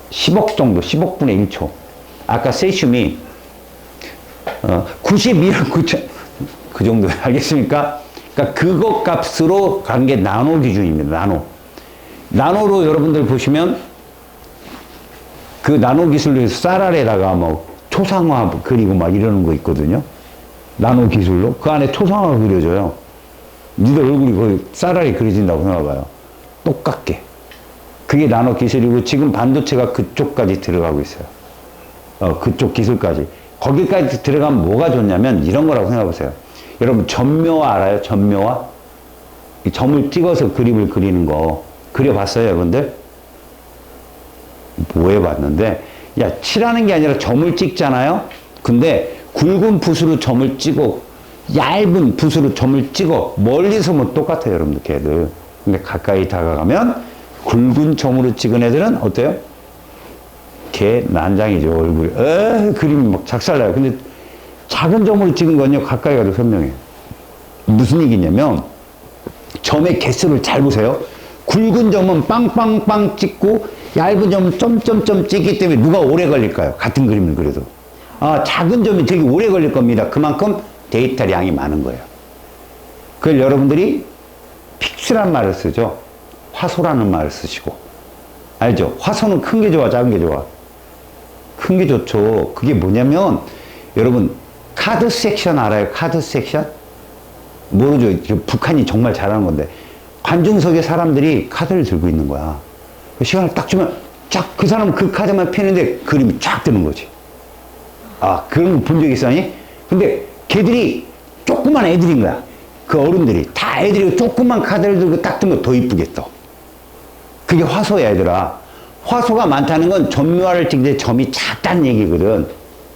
10억 정도, 10억분의 1초. 아까 세슘이 92랑 9천 그 정도 알겠습니까? 그러니까 그거 값으로 간 게 나노 기준입니다. 나노. 나노로 여러분들 보시면 그 나노 기술로 쌀알에다가 뭐 초상화 그리고 막 이러는 거 있거든요. 나노 기술로. 그 안에 초상화가 그려져요. 니들 얼굴이 거의 쌀알이 그려진다고 생각해봐요. 똑같게. 그게 나노 기술이고 지금 반도체가 그쪽까지 들어가고 있어요. 그쪽 기술까지. 거기까지 들어가면 뭐가 좋냐면 이런 거라고 생각해보세요. 여러분 점묘화 알아요? 점묘화? 이 점을 찍어서 그림을 그리는 거 그려봤어요 여러분들? 뭐 해봤는데 야 칠하는 게 아니라 점을 찍잖아요? 근데 굵은 붓으로 점을 찍어 얇은 붓으로 점을 찍어 멀리서 뭐 똑같아요 여러분들 걔들. 근데 가까이 다가가면 굵은 점으로 찍은 애들은 어때요? 걔 난장이죠 얼굴이. 그림이 막 작살나요. 근데 작은 점으로 찍은 건요 가까이 가도 선명해요. 무슨 얘기냐면 점의 개수를 잘 보세요. 굵은 점은 빵빵빵 찍고 얇은 점은 점점점 찍기 때문에 누가 오래 걸릴까요? 같은 그림을 그려도. 작은 점이 되게 오래 걸릴 겁니다. 그만큼 데이터 양이 많은 거예요. 그걸 여러분들이 픽스란 말을 쓰죠. 화소라는 말을 쓰시고. 알죠? 화소는 큰 게 좋아, 작은 게 좋아? 큰 게 좋죠. 그게 뭐냐면 여러분 카드 섹션 알아요? 카드 섹션? 모르죠. 북한이 정말 잘하는 건데 관중석에 사람들이 카드를 들고 있는 거야. 그 시간을 딱 주면 쫙 그 사람은 그 카드만 펴는데 그림이 쫙 뜨는 거지. 그런 거 본 적 있어? 아니? 근데 걔들이 조그만 애들인 거야. 그 어른들이 다 애들이 조그만 카드를 들고 딱 뜨면 더 이쁘게 떠. 그게 화소야 얘들아. 화소가 많다는 건 점묘화를 찍을 때 점이 작다는 얘기거든.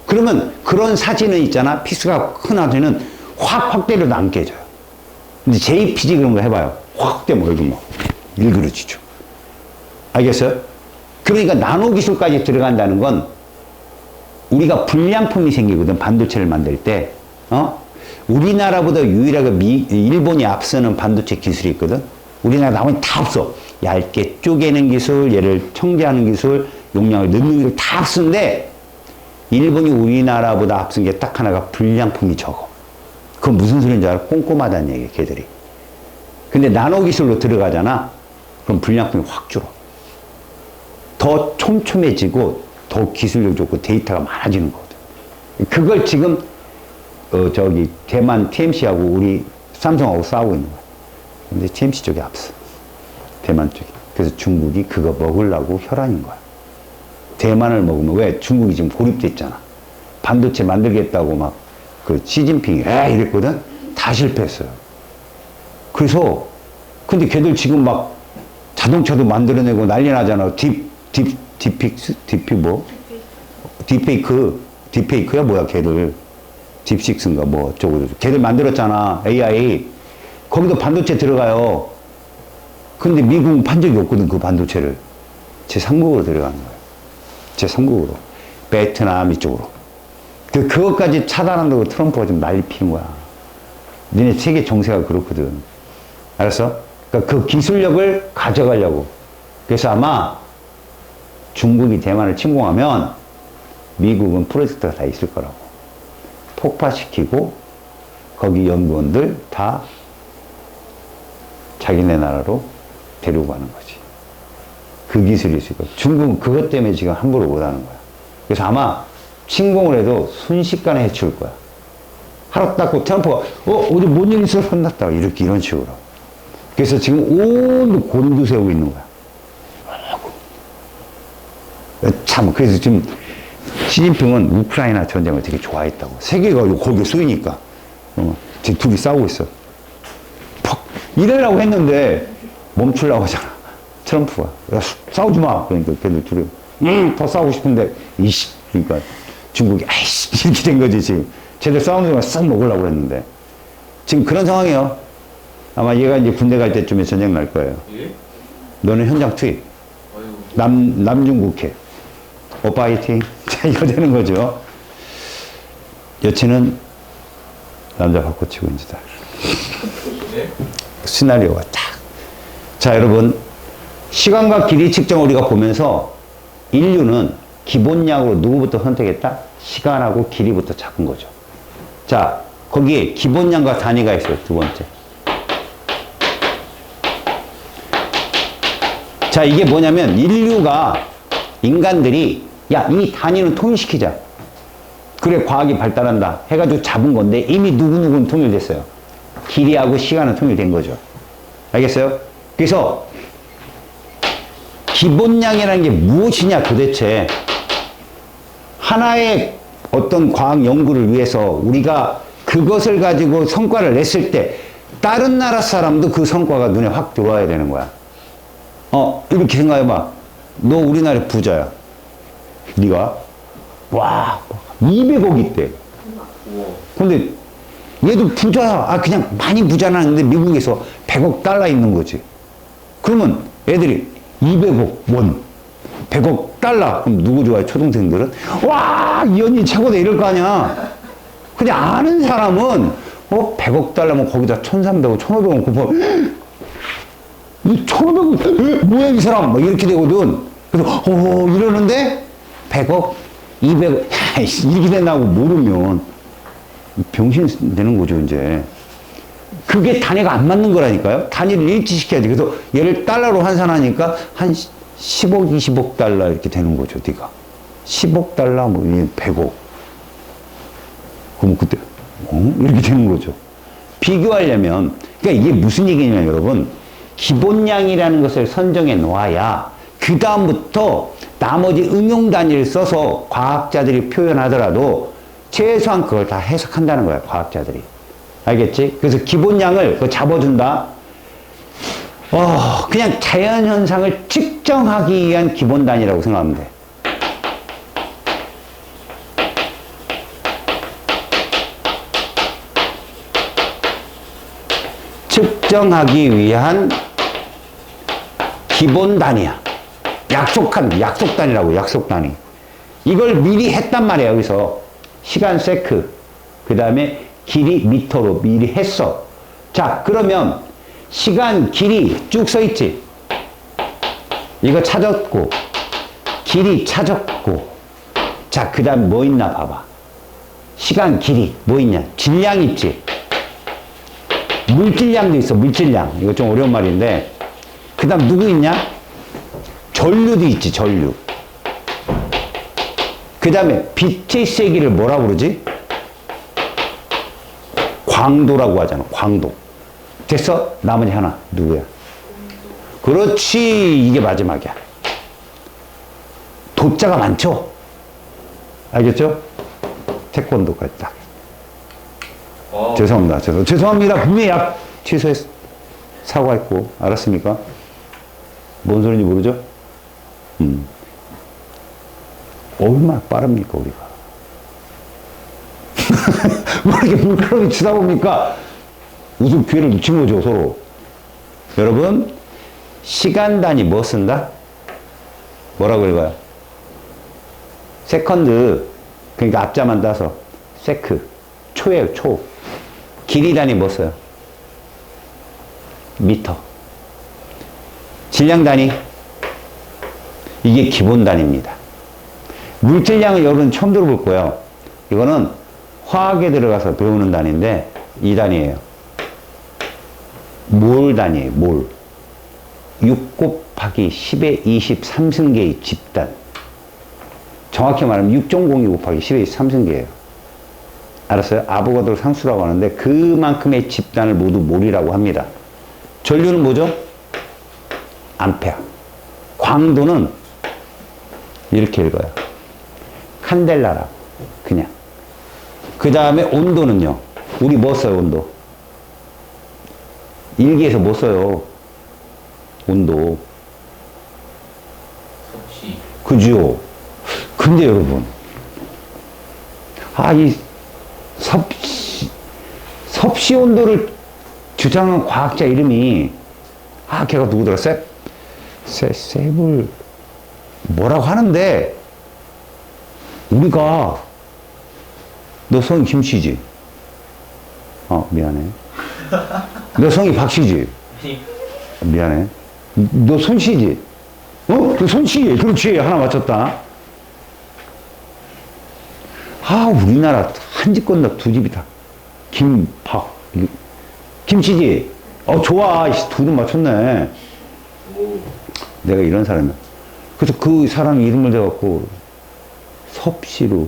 그러면 그런 사진은 있잖아. 피스가 큰 사진은 확 확대로도 안 깨져요. 근데 JPG 그런 거 해봐요. 확 확대면 얼굴 막 일그러지죠. 알겠어요? 그러니까 나노 기술까지 들어간다는 건 우리가 불량품이 생기거든. 반도체를 만들 때. 우리나라보다 유일하게 일본이 앞서는 반도체 기술이 있거든. 우리나라 나머지 다 없어. 얇게 쪼개는 기술, 얘를 청재하는 기술, 용량을 넣는 기술 다 앞서는데 일본이 우리나라보다 앞선 게 딱 하나가 불량품이 적어. 그건 무슨 소리인지 알아? 꼼꼼하다는 얘기야, 걔들이. 근데 나노 기술로 들어가잖아? 그럼 불량품이 확 줄어. 더 촘촘해지고 더 기술력 좋고 데이터가 많아지는 거거든. 그걸 지금 대만 TMC하고 우리 삼성하고 싸우고 있는 거야. 근데 TMC 쪽이 앞서. 대만 쪽이. 그래서 중국이 그거 먹으려고 혈안인 거야. 대만을 먹으면 왜? 중국이 지금 고립돼 있잖아. 반도체 만들겠다고 막 그 시진핑이 이랬거든? 다 실패했어요. 그래서 근데 걔들 지금 막 자동차도 만들어내고 난리 나잖아. 딥페이크야 뭐야 걔들. 딥식스인가 뭐 어쩌고 걔들 만들었잖아. AI. 거기도 반도체 들어가요. 근데 미국은 판 적이 없거든 그 반도체를. 제3국으로 들어가는 거예요. 제3국으로. 베트남 이쪽으로. 그것까지 차단한다고 트럼프가 좀 난리 피는 거야. 니네 세계 정세가 그렇거든. 알았어? 그러니까 그 기술력을 가져가려고. 그래서 아마 중국이 대만을 침공하면 미국은 프로젝트가 다 있을 거라고. 폭파시키고 거기 연구원들 다 자기네 나라로 데리고 가는 거지. 그 기술이 있을 거야. 중국은 그것 때문에 지금 함부로 못 하는 거야. 그래서 아마 침공을 해도 순식간에 해치울 거야. 하루 닦고 트럼프가 어디 뭔 일 있어? 혼났다. 이런 식으로. 그래서 지금 온 곤두세우고 있는 거야. 참 그래서 지금 시진핑은 우크라이나 전쟁을 되게 좋아했다고. 세계가 거기에 쏘이니까 지금 둘이 싸우고 있어. 퍽 이래라고 했는데 멈추려고 하잖아. 트럼프가 야, 싸우지 마. 그러니까 걔들 둘이 더 싸우고 싶은데 그러니까 중국이 아이씨 이렇게 된 거지 지금. 쟤들 싸우는 동안 싹 먹으려고 했는데 지금 그런 상황이에요. 아마 얘가 이제 군대 갈 때쯤에 전쟁 날 거예요. 예? 너는 현장 투입. 남중국해. 오빠 화이팅. 자, 이거 되는 거죠. 여친은 남자 바꿔치고 인지다. 네? 시나리오가 딱. 자, 여러분. 시간과 길이 측정을 우리가 보면서 인류는 기본약으로 누구부터 선택했다? 시간하고 길이부터 잡은 거죠. 자, 거기에 기본량과 단위가 있어요. 두 번째. 자, 이게 뭐냐면 인간들이 야, 이 단위는 통일시키자. 그래 과학이 발달한다 해가지고 잡은 건데 이미 누구누구는 통일됐어요. 길이하고 시간은 통일된 거죠. 알겠어요? 그래서 기본량이라는 게 무엇이냐 도대체. 하나의 어떤 과학 연구를 위해서 우리가 그것을 가지고 성과를 냈을 때 다른 나라 사람도 그 성과가 눈에 확 들어와야 되는 거야. 이렇게 생각해봐. 너 우리나라 부자야. 네가 와 200억 있대. 근데 얘도 부자야. 그냥 많이 부자는 아닌데 미국에서 100억 달러 있는 거지. 그러면 애들이 200억 원 100억 달러. 그럼 누구 좋아해? 초등생들은 와, 이 언니 최고다 이럴 거 아니야. 근데 아는 사람은 100억 달러면 거기다 1,300원 1,500원 곱하 이 1,500원 뭐야 이 사람 막 이렇게 되거든. 그래서 이러는데 100억 200억 이렇게 된다고 모르면 병신 되는 거죠. 이제 그게 단위가 안 맞는 거라니까요. 단위를 일치시켜야 돼. 그래서 얘를 달러로 환산하니까 한 10억 20억 달러 이렇게 되는 거죠. 네가 10억 달러 뭐 100억 그럼 그때 이렇게 되는 거죠. 비교하려면 그러니까 이게 무슨 얘기냐면 여러분, 기본량이라는 것을 선정해 놓아야 그 다음부터 나머지 응용 단위를 써서 과학자들이 표현하더라도 최소한 그걸 다 해석한다는 거야. 과학자들이. 알겠지? 그래서 기본량을 잡아준다. 그냥 자연현상을 측정하기 위한 기본 단위라고 생각하면 돼. 측정하기 위한 기본 단위야. 약속 단위라고, 약속 단위. 이걸 미리 했단 말이야, 여기서. 시간 세크, 그 다음에 길이 미터로 미리 했어. 자, 그러면 시간, 길이 쭉 써 있지? 이거 찾았고, 길이 찾았고, 자, 그 다음 뭐 있나 봐봐. 시간, 길이, 뭐 있냐? 질량 있지? 물질량도 있어, 물질량. 이거 좀 어려운 말인데. 그 다음 누구 있냐? 전류도 있지, 전류. 그 다음에 빛의 세기를 뭐라고 그러지? 광도라고 하잖아, 광도. 됐어? 나머지 하나, 누구야? 그렇지, 이게 마지막이야. 도자가 많죠? 알겠죠? 태권도까지 딱. 죄송합니다. 죄송합니다. 분명히 약 취소했, 사과했고, 알았습니까? 뭔 소리인지 모르죠? 얼마나 빠릅니까, 우리가? 뭐 이렇게 물끄러미 치다 보니까 무슨 기회를 놓친 거죠, 서로. 여러분, 시간 단위 뭐 쓴다? 뭐라고 읽어요? 세컨드. 그러니까 앞자만 따서 세크. 초예요, 초. 길이 단위 뭐 써요? 미터. 질량 단위. 이게 기본 단위입니다. 물질량은 여러분 처음 들어볼 거예요. 이거는 화학에 들어가서 배우는 단위인데 이 단위예요. 몰 단위예요. 몰. 6 곱하기 10의 23승계의 집단. 정확히 말하면 6.02 곱하기 10의 23승계예요. 알았어요? 아보가드로 상수라고 하는데 그만큼의 집단을 모두 몰이라고 합니다. 전류는 뭐죠? 암페어. 광도는 이렇게 읽어요. 칸델라라고. 그냥. 그 다음에 온도는요. 우리 뭐 써요, 온도? 일기에서 뭐 써요? 온도. 섭씨. 그죠? 근데 여러분, 이 섭씨 온도를 주장한 과학자 이름이, 걔가 누구더라? 세블, 뭐라고 하는데, 우리가, 너 성이 김씨지? 미안해. 너 성이 박씨지? 미안해. 너 손씨지? 너 손씨. 그렇지. 하나 맞췄다. 우리나라 한 집 건너 두 집이다. 김치지? 좋아. 둘은 맞췄네. 오. 내가 이런 사람이야. 그래서 그 사람 이름을 대갖고 섭씨로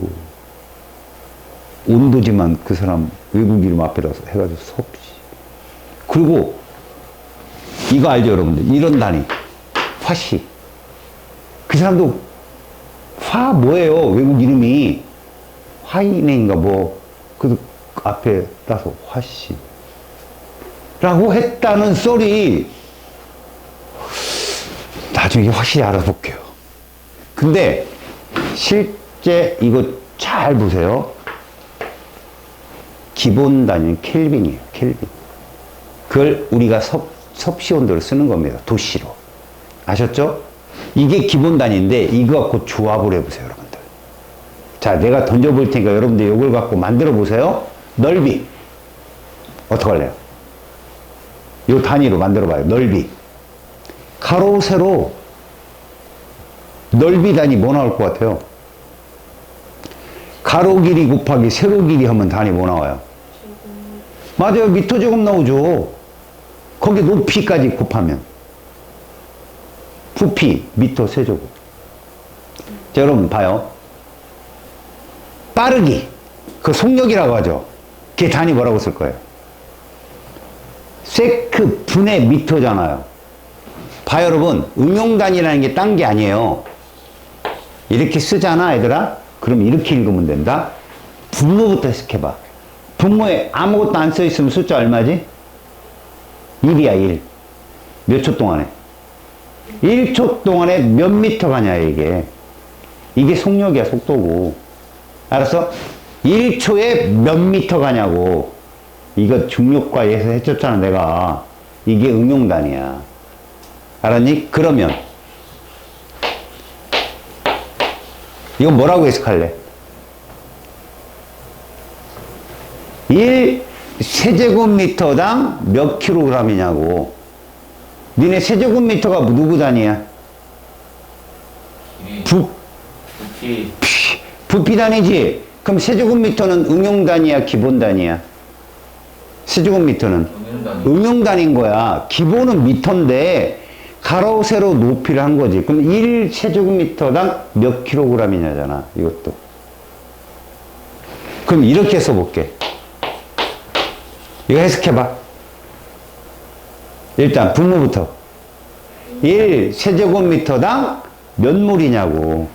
온도지만 그 사람 외국 이름 앞에다서 해가지고 섭씨. 그리고 이거 알죠, 여러분들? 이런 단위. 화씨. 그 사람도 화 뭐예요? 외국 이름이 화이네인가 뭐. 그래서 앞에 따서 화씨. 라고 했다는 썰이 나중에 확실히 알아볼게요. 근데 실제 이거 잘 보세요. 기본 단위는 켈빈이에요. 켈빈. 그걸 우리가 섭씨 온도를 쓰는 겁니다. 도시로. 아셨죠? 이게 기본 단위인데 이거 갖고 조합을 해보세요, 여러분들. 자, 내가 던져볼 테니까 여러분들 이걸 갖고 만들어 보세요. 넓이. 어떡할래요? 이 단위로 만들어 봐요. 넓이. 가로, 세로. 넓이 단위 뭐 나올 것 같아요? 가로 길이 곱하기 세로 길이 하면 단위 뭐 나와요? 맞아요. 미터 제곱 나오죠. 거기 높이까지 곱하면. 부피, 미터 세제곱. 자, 여러분 봐요. 빠르기. 그 속력이라고 하죠. 그게 단위 뭐라고 쓸 거예요? 세크 분의 미터잖아요. 봐, 여러분. 응용 단위라는 게 딴 게 아니에요. 이렇게 쓰잖아, 얘들아? 그럼 이렇게 읽으면 된다. 분모부터 해석해봐. 분모에 아무것도 안 써있으면 숫자 얼마지? 1이야, 1. 몇 초 동안에? 1초 동안에 몇 미터 가냐, 이게. 이게 속력이야, 속도고. 알았어? 1초에 몇 미터 가냐고. 이거 중력과에서 해줬잖아, 내가. 이게 응용 단위야. 알았니? 그러면 이건 뭐라고 해석할래? 1 세제곱미터당 몇 킬로그램이냐고. 니네 세제곱미터가 누구 단위야? 부피. 부피 단위지? 그럼 세제곱미터는 응용 단위야, 기본 단위야? 세제곱미터는 응용 단위인 거야. 기본은 미터인데 가로 세로 높이를 한 거지. 그럼 1 세제곱미터당 몇 킬로그램이냐잖아, 이것도. 그럼 이렇게 써볼게. 이거 해석해봐. 일단 분모부터. 1 세제곱미터당 몇 몰이냐고.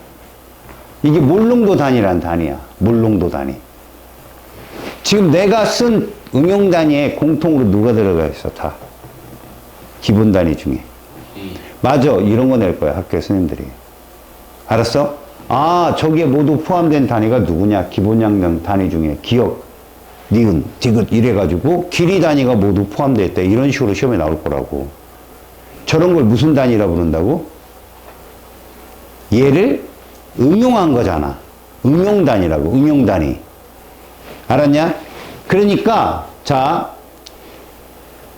이게 몰농도 단위란 단위야. 몰농도 단위. 지금 내가 쓴 응용 단위에 공통으로 누가 들어가 있어? 다. 기본 단위 중에. 맞아. 이런 거 낼 거야, 학교 선생님들이. 알았어? 아, 저기에 모두 포함된 단위가 누구냐? 기본 양면 단위 중에 기억, 니은, 디귿 이래가지고 길이 단위가 모두 포함되어 있다. 이런 식으로 시험에 나올 거라고. 저런 걸 무슨 단위라고 부른다고? 얘를 응용한 거잖아. 응용 단위라고. 응용 단위. 알았냐? 그러니까 자,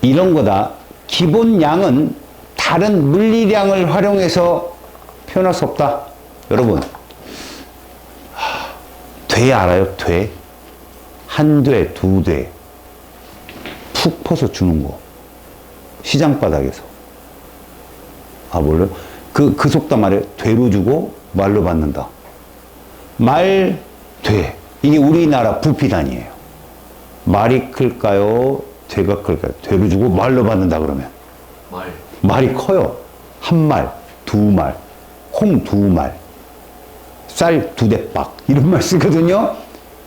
이런 거다. 기본 양은 다른 물리량을 활용해서 표현할 수 없다. 여러분, 돼 알아요? 돼? 한 돼, 두 돼. 푹 퍼서 주는 거. 시장 바닥에서. 아, 몰라요? 그 속담 말이에요. 되로 주고 말로 받는다. 말, 돼. 이게 우리나라 부피 단위예요. 말이 클까요? 되가 클까요? 되로 주고 말로 받는다 그러면. 말이 커요. 한 말, 두 말, 콩 두 말, 쌀 두 대박. 이런 말 쓰거든요.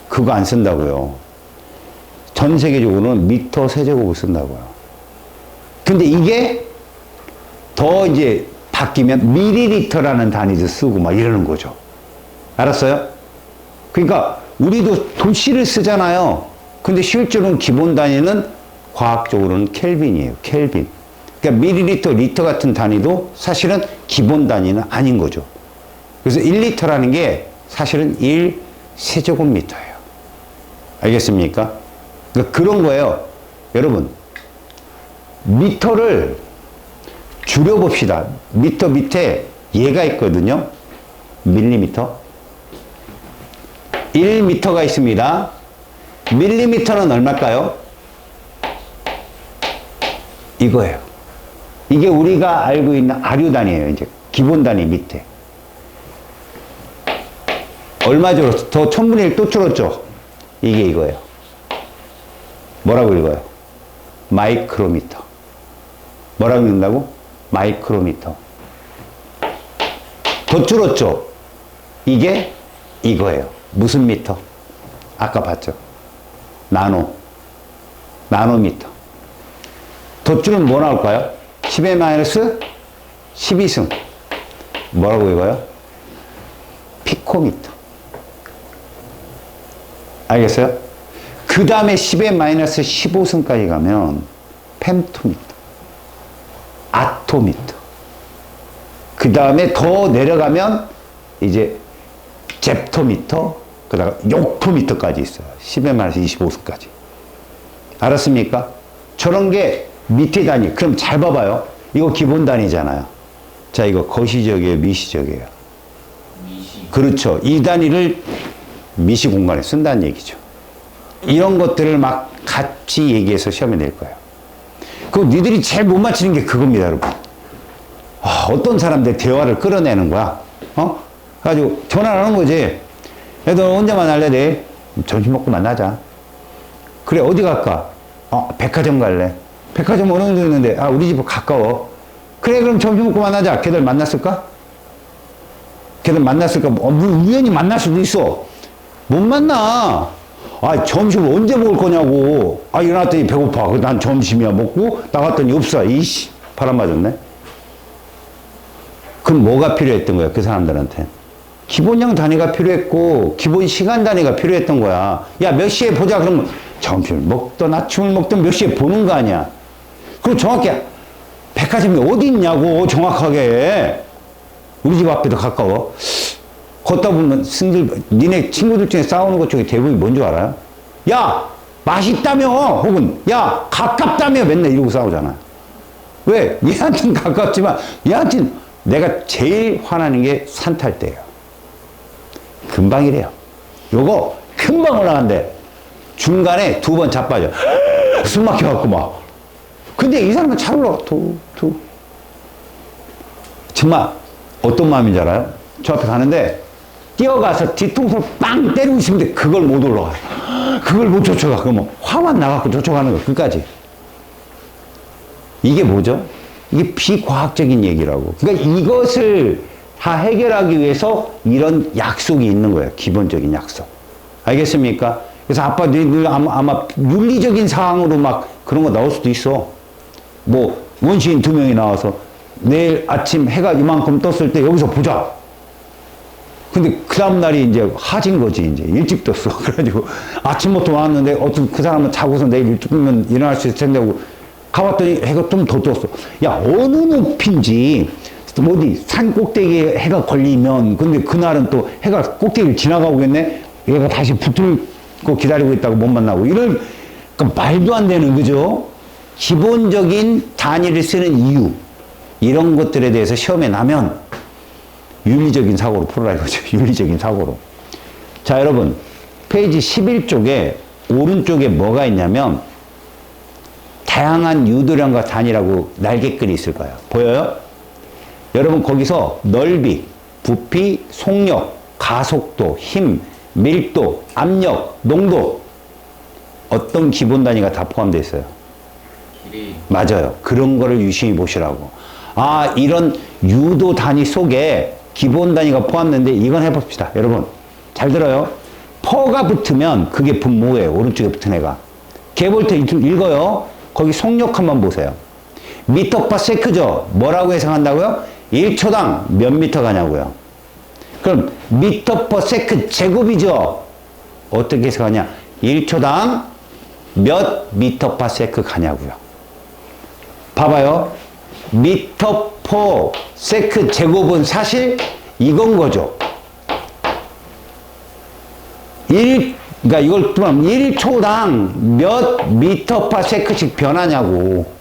그거 안 쓴다고요. 전 세계적으로는 미터 세제곱을 쓴다고요. 근데 이게 더 이제 바뀌면 밀리리터라는 단위도 쓰고 막 이러는 거죠. 알았어요? 그러니까 우리도 도시를 쓰잖아요. 근데 실제로는 기본 단위는 과학적으로는 켈빈이에요. 켈빈. 그러니까 밀리리터, 리터 같은 단위도 사실은 기본 단위는 아닌 거죠. 그래서 1리터라는 게 사실은 1 세제곱미터예요. 알겠습니까? 그러니까 그런 거예요. 여러분, 미터를 줄여봅시다. 미터 밑에 얘가 있거든요. 밀리미터. 1미터가 있습니다. 밀리미터는 얼마일까요? 이거예요. 이게 우리가 알고 있는 아류 단위예요. 이제 기본 단위 밑에. 얼마 줄었어? 더 1000분의 1 또 줄었죠? 이게 이거예요. 뭐라고 읽어요? 마이크로미터. 뭐라고 읽는다고? 마이크로미터. 더 줄었죠? 이게 이거예요. 무슨 미터? 아까 봤죠? 나노미터. 더 줄은 뭐 나올까요? 10의 마이너스 12승. 뭐라고 읽어요? 피코미터. 알겠어요? 그 다음에 10의 마이너스 15승까지 가면 펜토미터. 아토미터. 그 다음에 더 내려가면 이제 잽토미터, 그 다음에 욕토미터까지 있어요. 10의 마이너스 25승까지. 알았습니까? 저런 게 밑에 단위. 그럼 잘 봐봐요. 이거 기본 단위잖아요. 자, 이거 거시적이에요, 미시적이에요? 미시. 그렇죠. 이 단위를 미시 공간에 쓴다는 얘기죠. 이런 것들을 막 같이 얘기해서 시험에 낼 거예요. 그 니들이 제일 못 맞히는 게 그겁니다, 여러분. 어떤 사람들 대화를 끌어내는 거야. 가지고 전화를 하는 거지. 애들 언제 만날래? 내 점심 먹고 만나자. 그래, 어디 갈까? 백화점 갈래. 백화점 어느 정도 있는데, 우리 집 가까워. 그래, 그럼 점심 먹고 만나자. 걔들 만났을까? 우연히 만날 수도 있어. 못 만나. 점심을 언제 먹을 거냐고. 일어났더니 배고파. 난 점심이야. 먹고 나갔더니 없어. 이씨, 바람 맞았네. 그럼 뭐가 필요했던 거야, 그 사람들한테? 기본형 단위가 필요했고, 기본 시간 단위가 필요했던 거야. 야, 몇 시에 보자. 그러면 점심을 먹든 아침을 먹든 몇 시에 보는 거 아니야. 그럼 정확히 백화점이 어디 있냐고, 정확하게. 우리 집 앞에도 가까워. 걷다 보면 니네 친구들 중에 싸우는 것 중에 대부분이 뭔 줄 알아요? 야, 맛있다며! 혹은, 야, 가깝다며! 맨날 이러고 싸우잖아. 왜? 얘한테는 가깝지만, 얘한테는 내가 제일 화나는 게 산 탈 때예요. 금방이래요. 요거 금방 올라간대. 중간에 2번 자빠져. 숨 막혀갖고 막. 근데 이 사람은 잘 올라가. 정말 어떤 마음인지 알아요? 저 앞에 가는데 뛰어가서 뒤통수를 빵 때리고 싶은데 그걸 못 올라가. 그걸 못 쫓아가. 그러면 화만 나갖고 쫓아가는 거 끝까지. 이게 뭐죠? 이게 비과학적인 얘기라고. 그러니까 이것을 다 해결하기 위해서 이런 약속이 있는 거예요. 기본적인 약속. 알겠습니까? 그래서 아빠 너희들 아마 윤리적인 사항으로 막 그런 거 나올 수도 있어. 뭐 원시인 2명이 나와서 내일 아침 해가 이만큼 떴을 때 여기서 보자. 근데 그 다음날이 이제 하진 거지. 이제 일찍 떴어. 그래가지고 아침부터 왔는데 어떤 그 사람은 자고서 내일 일찍이면 일어날 수 있을 텐데 하고 가봤더니 해가 좀 더 떴어. 야, 어느 높이인지 어디 산 꼭대기에 해가 걸리면 근데 그날은 또 해가 꼭대기를 지나가고 있네. 얘가 다시 붙을 거 기다리고 있다고 못 만나고 이런 그러니까 말도 안 되는 거죠. 기본적인 단위를 쓰는 이유 이런 것들에 대해서 시험에 나면 윤리적인 사고로 풀어라 이거죠. 윤리적인 사고로. 자, 여러분 페이지 11쪽에 오른쪽에 뭐가 있냐면 다양한 유도량과 단위라고 날개글이 있을 거예요. 보여요? 여러분 거기서 넓이, 부피, 속력, 가속도, 힘, 밀도, 압력, 농도 어떤 기본 단위가 다 포함되어 있어요. 길이. 맞아요. 그런 거를 유심히 보시라고. 이런 유도 단위 속에 기본 단위가 포함되는데 이건 해봅시다. 여러분 잘 들어요. 퍼가 붙으면 그게 분모예요. 오른쪽에 붙은 애가. 걔 볼 때 읽어요. 거기 속력 한번 보세요. 미터 퍼 세크죠. 뭐라고 해석한다고요? 1초당 몇 미터 가냐고요. 그럼 미터 퍼 세크 제곱이죠. 어떻게 해석하냐? 1초당 몇 미터 퍼 세크 가냐고요. 봐봐요. 미터 퍼 세크 제곱은 사실 이건 거죠. 그러니까 이걸 보면 1초당 몇 미터 퍼 세크씩 변하냐고.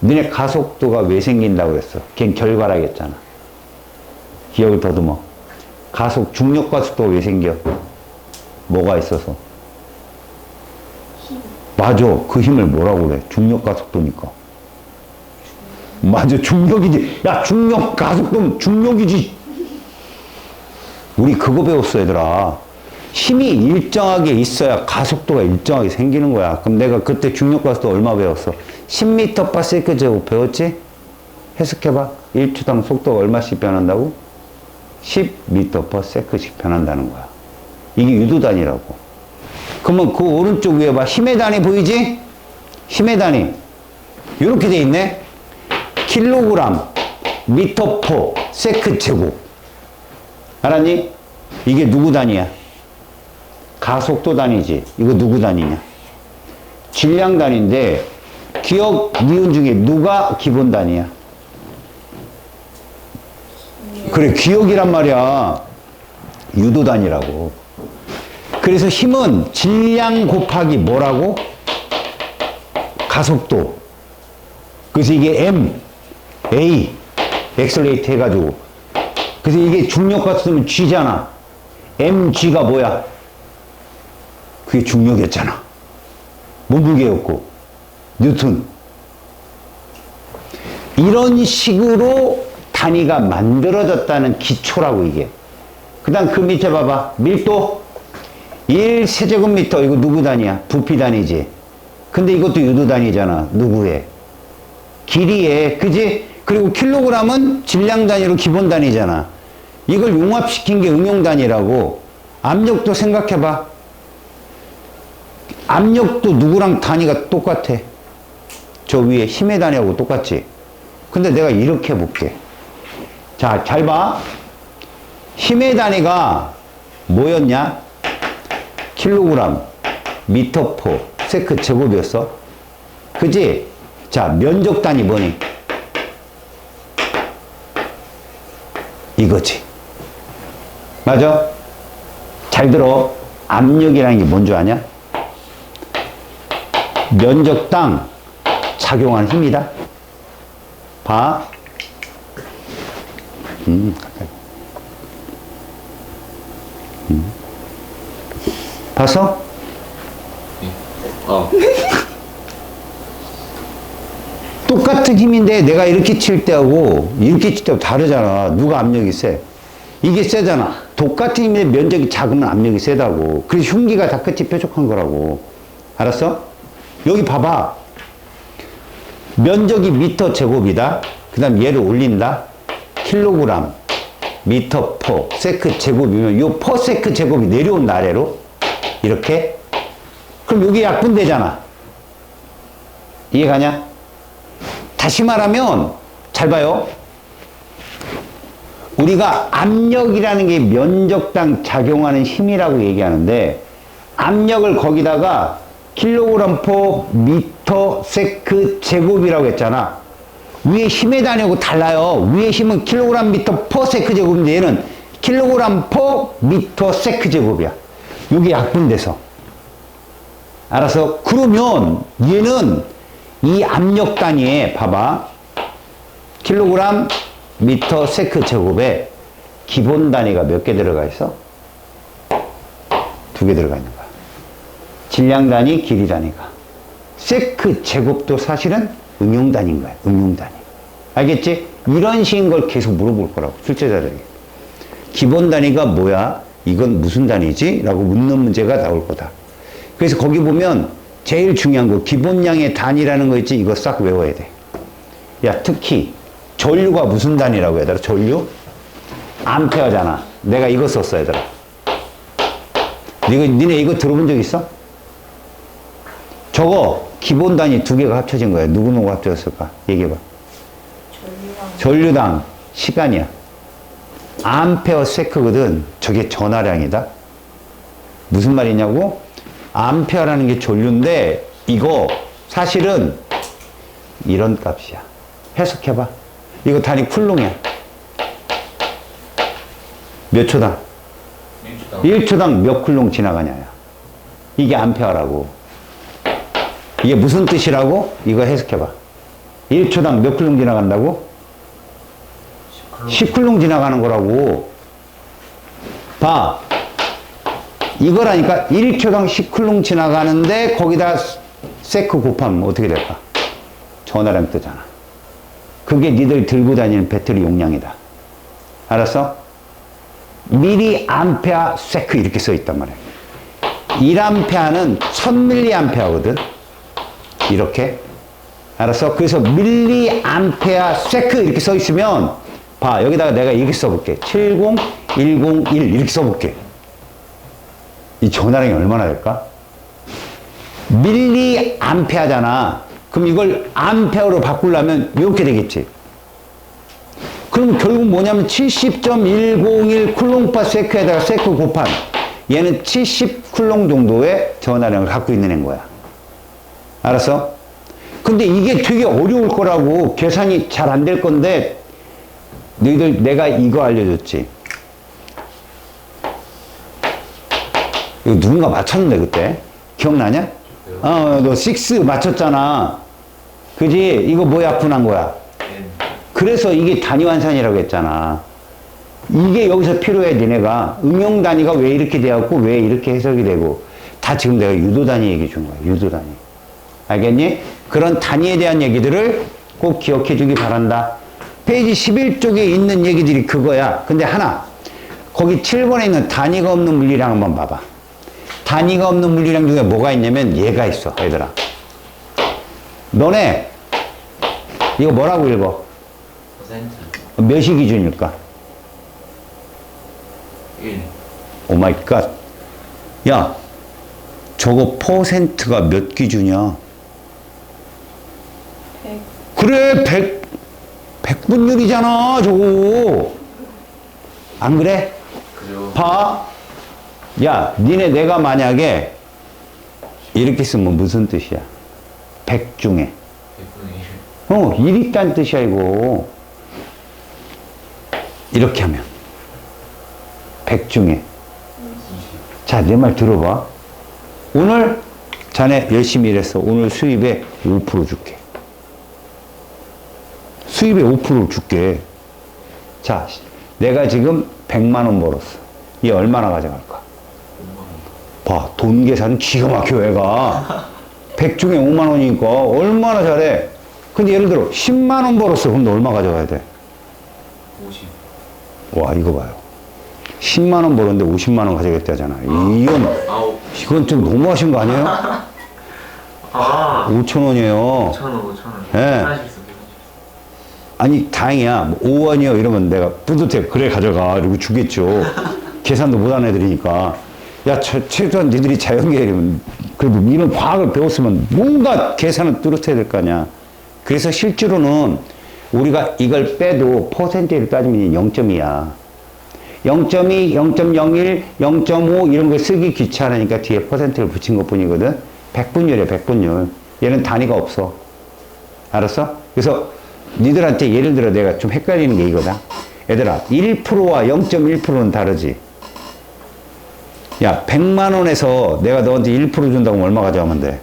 너네 가속도가 왜 생긴다고 그랬어? 걔는 결과라겠잖아. 기억을 더듬어. 중력 가속도가 왜 생겨? 뭐가 있어서? 맞아. 그 힘을 뭐라고 그래? 중력 가속도니까. 맞아. 중력이지. 야, 중력 가속도면 중력이지. 우리 그거 배웠어, 얘들아. 힘이 일정하게 있어야 가속도가 일정하게 생기는 거야. 그럼 내가 그때 중력 가속도 얼마 배웠어? 10m/s 제곱 배웠지? 해석해봐. 1초당 속도가 얼마씩 변한다고? 10m/s씩 변한다는 거야. 이게 유도단위라고. 그러면 그 오른쪽 위에 봐. 힘의 단위 보이지? 힘의 단위. 이렇게 돼 있네. 킬로그램, 미터포, 세크 제곱. 알았니? 이게 누구 단위야? 가속도 단위지. 이거 누구 단위냐? 질량 단위인데 기억, 니은 중에 누가 기본 단위야? 그래, 기억이란 말이야. 유도 단위라고. 그래서 힘은 질량 곱하기 뭐라고? 가속도. 그래서 이게 M, A, 엑셀레이트 해가지고. 그래서 이게 중력 같으면 G잖아. mg가 뭐야? 그게 중력이었잖아. 몸무게였고. 뉴턴. 이런 식으로 단위가 만들어졌다는 기초라고, 이게. 그 다음 그 밑에 봐봐. 밀도 1세제곱미터. 이거 누구 단위야? 부피 단위지. 근데 이것도 유도 단위잖아. 누구의? 길이에. 그지? 그리고 킬로그램은 질량 단위로 기본 단위잖아. 이걸 융합시킨 게 응용 단위라고. 압력도 생각해봐. 압력도 누구랑 단위가 똑같아? 저 위에 힘의 단위하고 똑같지? 근데 내가 이렇게 해볼게. 자, 잘 봐. 힘의 단위가 뭐였냐? 킬로그램, 미터포, 세크 제곱이었어. 그지? 자, 면적 단위 뭐니? 이거지. 맞아? 잘 들어. 압력이라는 게 뭔 줄 아냐? 면적당 작용하는 힘이다. 봐. 봤어? 똑같은 힘인데 내가 이렇게 칠 때하고 이렇게 칠 때하고 다르잖아. 누가 압력이 세? 이게 세잖아. 똑같은 힘인데 면적이 작으면 압력이 세다고. 그래서 흉기가 다 끝이 뾰족한 거라고. 알았어? 여기 봐봐. 면적이 미터 제곱이다. 그 다음 얘를 올린다. 킬로그램, 미터 포, 세크 제곱이면 요 퍼 세크 제곱이 내려온다, 아래로. 이렇게. 그럼 여기 약분되잖아. 이해가냐? 다시 말하면, 잘 봐요. 우리가 압력이라는 게 면적당 작용하는 힘이라고 얘기하는데, 압력을 거기다가 킬로그램 포 미터 세크 제곱이라고 했잖아. 위에 힘의 단위하고 달라요. 위에 힘은 킬로그램 미터 퍼 세크 제곱인데 얘는 킬로그램 포 미터 세크 제곱이야. 이게 약분돼서. 알았어? 그러면 얘는 이 압력 단위에 봐봐. 킬로그램 미터 세크 제곱에 기본 단위가 몇 개 들어가 있어? 2개 들어가 있는 거야. 질량 단위, 길이 단위가. 세크 제곱도 사실은 응용 단위인 거야. 응용 단위. 알겠지? 이런 식인 걸 계속 물어볼 거라고. 출제자들에게. 기본 단위가 뭐야? 이건 무슨 단위지? 라고 묻는 문제가 나올 거다. 그래서 거기 보면 제일 중요한 거 기본량의 단위라는 거 있지? 이거 싹 외워야 돼. 야, 특히 전류가 무슨 단위라고 해야 되나? 전류? 암페어잖아. 내가 이거 썼어, 얘들아. 니네 이거 들어본 적 있어? 저거 기본 단위 2개가 합쳐진 거야. 누구 합쳐졌을까? 얘기해봐. 전류당 시간이야. 암페어 세크거든. 저게 전하량이다. 무슨 말이냐고? 암페어라는 게 전류인데 이거 사실은 이런 값이야. 해석해봐. 이거 단위 쿨롱이야. 몇 초당? 1초당 몇 쿨롱 지나가냐야. 이게 암페어라고. 이게 무슨 뜻이라고? 이거 해석해봐. 1초당 몇 쿨롱 지나간다고? 10쿨롱 지나가는 거라고. 봐. 이거라니까 1초당 10쿨롱 지나가는데 거기다 세크 곱하면 어떻게 될까? 전화량 뜨잖아. 그게 니들 들고 다니는 배터리 용량이다. 알았어? 미리암페어 세크 이렇게 써 있단 말이야. 1암페어는 1000mA거든. 이렇게. 알았어? 그래서 밀리암페어 세크 이렇게 써 있으면 봐. 여기다가 내가 이렇게 써볼게. 70101 이렇게 써볼게. 이 전화량이 얼마나 될까? 밀리암페어잖아. 그럼 이걸 암페어로 바꾸려면 이렇게 되겠지. 그럼 결국 뭐냐면 70.101 쿨롱파 세크에다가 세크 곱한 얘는 70 쿨롱 정도의 전화량을 갖고 있는 애인 거야. 알았어? 근데 이게 되게 어려울 거라고 계산이 잘 안 될 건데 너희들 내가 이거 알려줬지. 이거 누군가 맞췄는데 그때 기억나냐? 너 6 맞췄잖아. 그지? 이거 뭐야 분한 거야? 그래서 이게 단위 환산이라고 했잖아. 이게 여기서 필요해. 니네가 응용 단위가 왜 이렇게 되었고 왜 이렇게 해석이 되고 다 지금 내가 유도 단위 얘기 준 거야. 유도 단위. 알겠니? 그런 단위에 대한 얘기들을 꼭 기억해 주기 바란다. 페이지 11쪽에 있는 얘기들이 그거야. 근데 하나 거기 7번에 있는 단위가 없는 물리량 한번 봐봐. 단위가 없는 물리량 중에 뭐가 있냐면 얘가 있어. 얘들아 너네 이거 뭐라고 읽어? 퍼센트. 몇이 기준일까? 1. 오마이 갓. 야, 저거 퍼센트가 몇 기준이야? 100. 그래, 100분율이잖아, 저거. 안 그래? 그죠. 봐. 야, 니네 내가 만약에 이렇게 쓰면 무슨 뜻이야? 100 중에. 100분의 1. 1 있다는 뜻이야, 이거. 이렇게 하면. 100 중에. 자, 내 말 들어봐. 오늘 자네 열심히 일했어. 오늘 수입에 5% 줄게. 수입에 5%를 줄게. 자, 내가 지금 100만 원 벌었어. 얘 얼마나 가져갈까? 봐, 돈 계산 기가 막혀, 얘가. 100 중에 5만 원이니까 얼마나 잘해. 근데 예를 들어 10만 원 벌었어. 그럼 너 얼마 가져가야 돼? 50. 와, 이거 봐요. 10만 원 벌었는데 50만 원 가져겠다잖아. 이건 좀 너무하신 거 아니에요? 5천 원이에요. 5,000원. 예. 아니, 다행이야. 뭐 5원이요. 이러면 내가 뿌듯해. 그래, 가져가. 이러고 주겠죠. 계산도 못하는 애들이니까. 야, 최소한 니들이 자연계열이면 그래도 이런 과학을 배웠으면 뭔가 계산은 뚜렷해야 될 거 아니야. 그래서 실제로는 우리가 이걸 빼도 퍼센테이를 따지면 0.2야. 0.2, 0.01, 0.5 이런 걸 쓰기 귀찮으니까 뒤에 퍼센트를 붙인 것 뿐이거든. 100분율이야, 100분율. 얘는 단위가 없어. 알았어? 그래서 니들한테 예를 들어 내가 좀 헷갈리는 게 이거다. 얘들아, 1%와 0.1%는 다르지. 야, 100만 원에서 내가 너한테 1% 준다고 하면 얼마 가져가면 돼?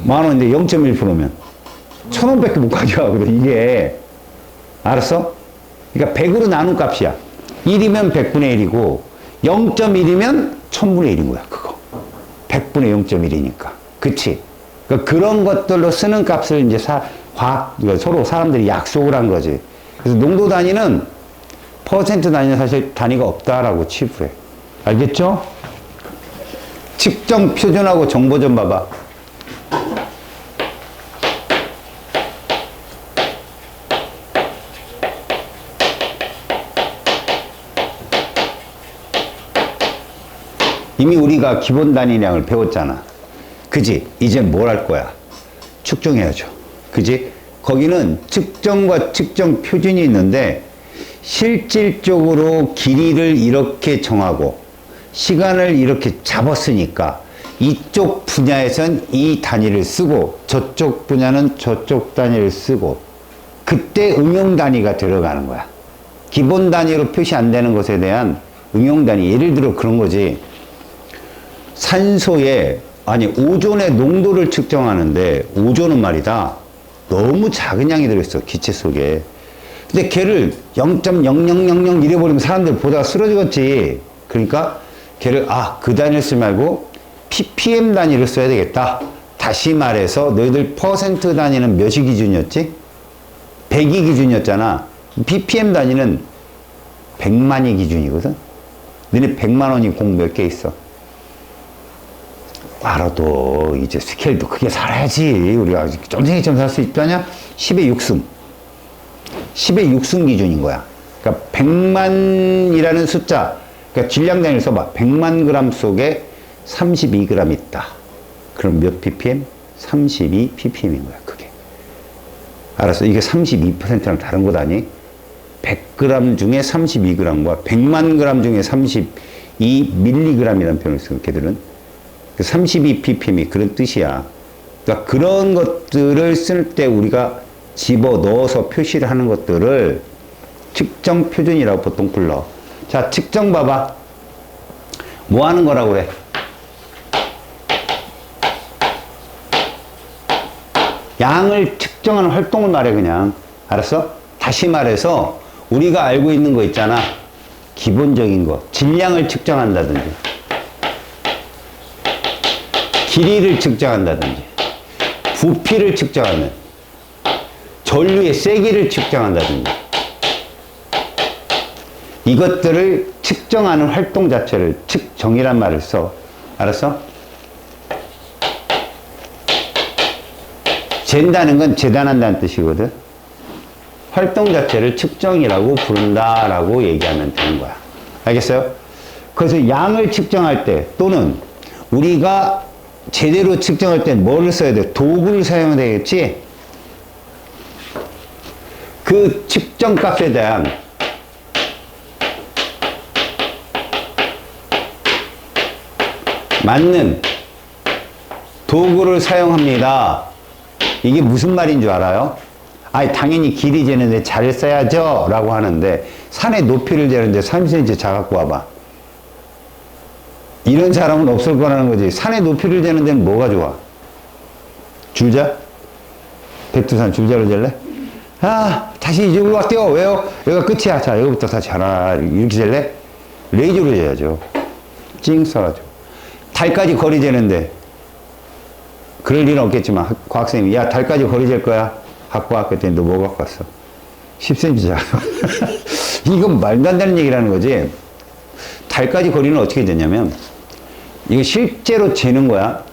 만 원인데 0.1%면 1,000원밖에 못 가져가거든, 이게. 알았어? 그러니까 100으로 나눈 값이야. 1이면 100분의 1이고 0.1이면 1000분의 1인 거야, 그거. 100분의 0.1이니까. 그치? 그러니까 그런 것들로 쓰는 값을 이제 그러니까 서로 사람들이 약속을 한 거지. 그래서 농도 단위는 퍼센트 단위는 사실 단위가 없다라고 치부해. 알겠죠? 측정 표준하고 정보 좀 봐봐. 이미 우리가 기본 단위량을 배웠잖아. 그지? 이제 뭘 할 거야? 측정해야죠. 그지? 거기는 측정과 측정 표준이 있는데 실질적으로 길이를 이렇게 정하고 시간을 이렇게 잡았으니까 이쪽 분야에선 이 단위를 쓰고 저쪽 분야는 저쪽 단위를 쓰고 그때 응용 단위가 들어가는 거야. 기본 단위로 표시 안 되는 것에 대한 응용 단위. 예를 들어 그런 거지. 산소에 오존의 농도를 측정하는데 오존은 말이다 너무 작은 양이 들어있어 기체 속에. 근데 걔를 0.0000 이래버리면 사람들 보다가 쓰러지겠지. 그러니까 걔를 그 단위를 쓰지 말고 ppm 단위를 써야 되겠다. 다시 말해서 너희들 퍼센트 단위는 몇이 기준이었지? 100이 기준이었잖아. ppm 단위는 100만이 기준이거든. 너네 100만 원이 공 몇 개 있어? 알아도 이제 스케일도 크게 살아야지. 우리가 쫀생이처럼 살 수 있다냐? 10의 6승. 10의 6승 기준인 거야. 그러니까 100만이라는 숫자, 그러니까 질량 단위를 써봐. 100만 그램 속에 32g 있다. 그럼 몇 ppm? 32 ppm인 거야, 그게. 알았어. 이게 32%랑 다른 것 아니? 100g 중에 32g과 100만 g 중에 32mg이라는 표현을 써, 걔들은. 32 ppm이 그런 뜻이야. 그러니까 그런 것들을 쓸 때 우리가 집어 넣어서 표시를 하는 것들을 측정 표준이라고 보통 불러. 자, 측정 봐봐. 뭐 하는 거라고 그래? 양을 측정하는 활동을 말해, 그냥. 알았어? 다시 말해서 우리가 알고 있는 거 있잖아. 기본적인 거. 질량을 측정한다든지, 길이를 측정한다든지, 부피를 측정하는, 전류의 세기를 측정한다든지, 이것들을 측정하는 활동 자체를 측정이란 말을 써. 알았어? 잰다는 건 재단한다는 뜻이거든. 활동 자체를 측정이라고 부른다라고 얘기하면 되는 거야. 알겠어요? 그래서 양을 측정할 때 또는 우리가 제대로 측정할 때 뭐를 써야 돼? 도구를 사용해야 되겠지? 그 측정 값에 대한 맞는 도구를 사용합니다. 이게 무슨 말인 줄 알아요? 아니, 당연히 길이 재는데 잘 써야죠 라고 하는데, 산의 높이를 재는데 3cm 자갖고 와봐. 이런 사람은 없을 거라는 거지. 산의 높이를 재는 데는 뭐가 좋아? 줄자? 백두산 줄자로 잴래? 아, 다시 이쪽으로 왔대요. 왜요? 여기가 끝이야. 자, 여기부터 다시 하나, 이렇게 잴래? 레이저로 재야죠. 찡 써가지고. 달까지 거리 재는데, 그럴 일은 없겠지만, 과학생님이, 야, 달까지 거리 잴 거야? 갖고 와. 그랬더니 너 뭐 갖고 왔어? 10cm 작아. 이건 말도 안 되는 얘기라는 거지. 달까지 거리는 어떻게 되냐면, 이거 실제로 재는 거야.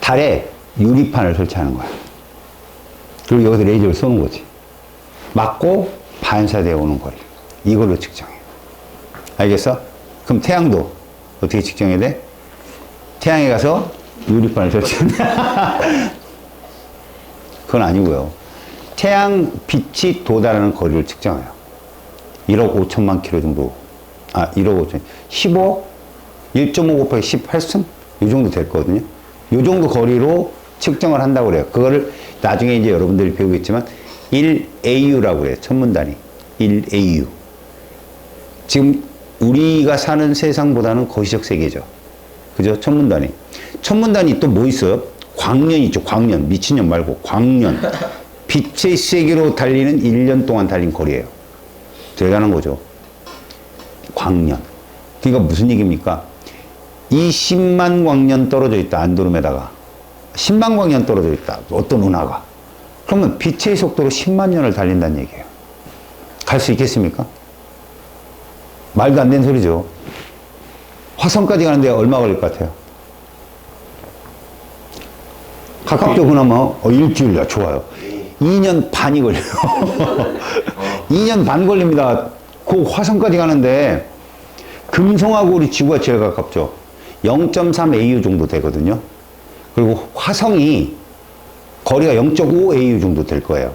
달에 유리판을 설치하는 거야. 그리고 여기서 레이저를 쏘는 거지. 맞고 반사되어 오는 거리. 이걸로 측정해. 알겠어? 그럼 태양도 어떻게 측정해야 돼? 태양에 가서 유리판을 설치한다. 그건 아니고요. 태양 빛이 도달하는 거리를 측정해요. 1억 5천만 킬로 정도. 1억 5천. 15? 1.5 곱하기 18승? 이 정도 될 거거든요. 이 정도 거리로 측정을 한다고 그래요. 그거를 나중에 이제 여러분들이 배우겠지만 1AU라고 그래요. 천문 단위. 1AU. 지금 우리가 사는 세상보다는 거시적 세계죠. 그죠? 천문 단위. 천문 단위 또 뭐 있어요? 광년 있죠. 광년. 미친년 말고 광년. 빛의 세계로 달리는 1년 동안 달린 거리예요. 대단한 거죠. 광년. 그러니까 무슨 얘기입니까? 20만 광년 떨어져 있다. 안드로메다가. 10만 광년 떨어져 있다. 어떤 은하가. 그러면 빛의 속도로 10만 년을 달린다는 얘기예요. 갈 수 있겠습니까? 말도 안 되는 소리죠. 화성까지 가는데 얼마 걸릴 것 같아요? 가깝죠, 그나마. 일주일이야. 좋아요. 2년 반이 걸려요. 2년 반 걸립니다. 그 화성까지 가는데, 금성하고 우리 지구가 제일 가깝죠. 0.3 AU 정도 되거든요. 그리고 화성이 거리가 0.5 AU 정도 될 거예요.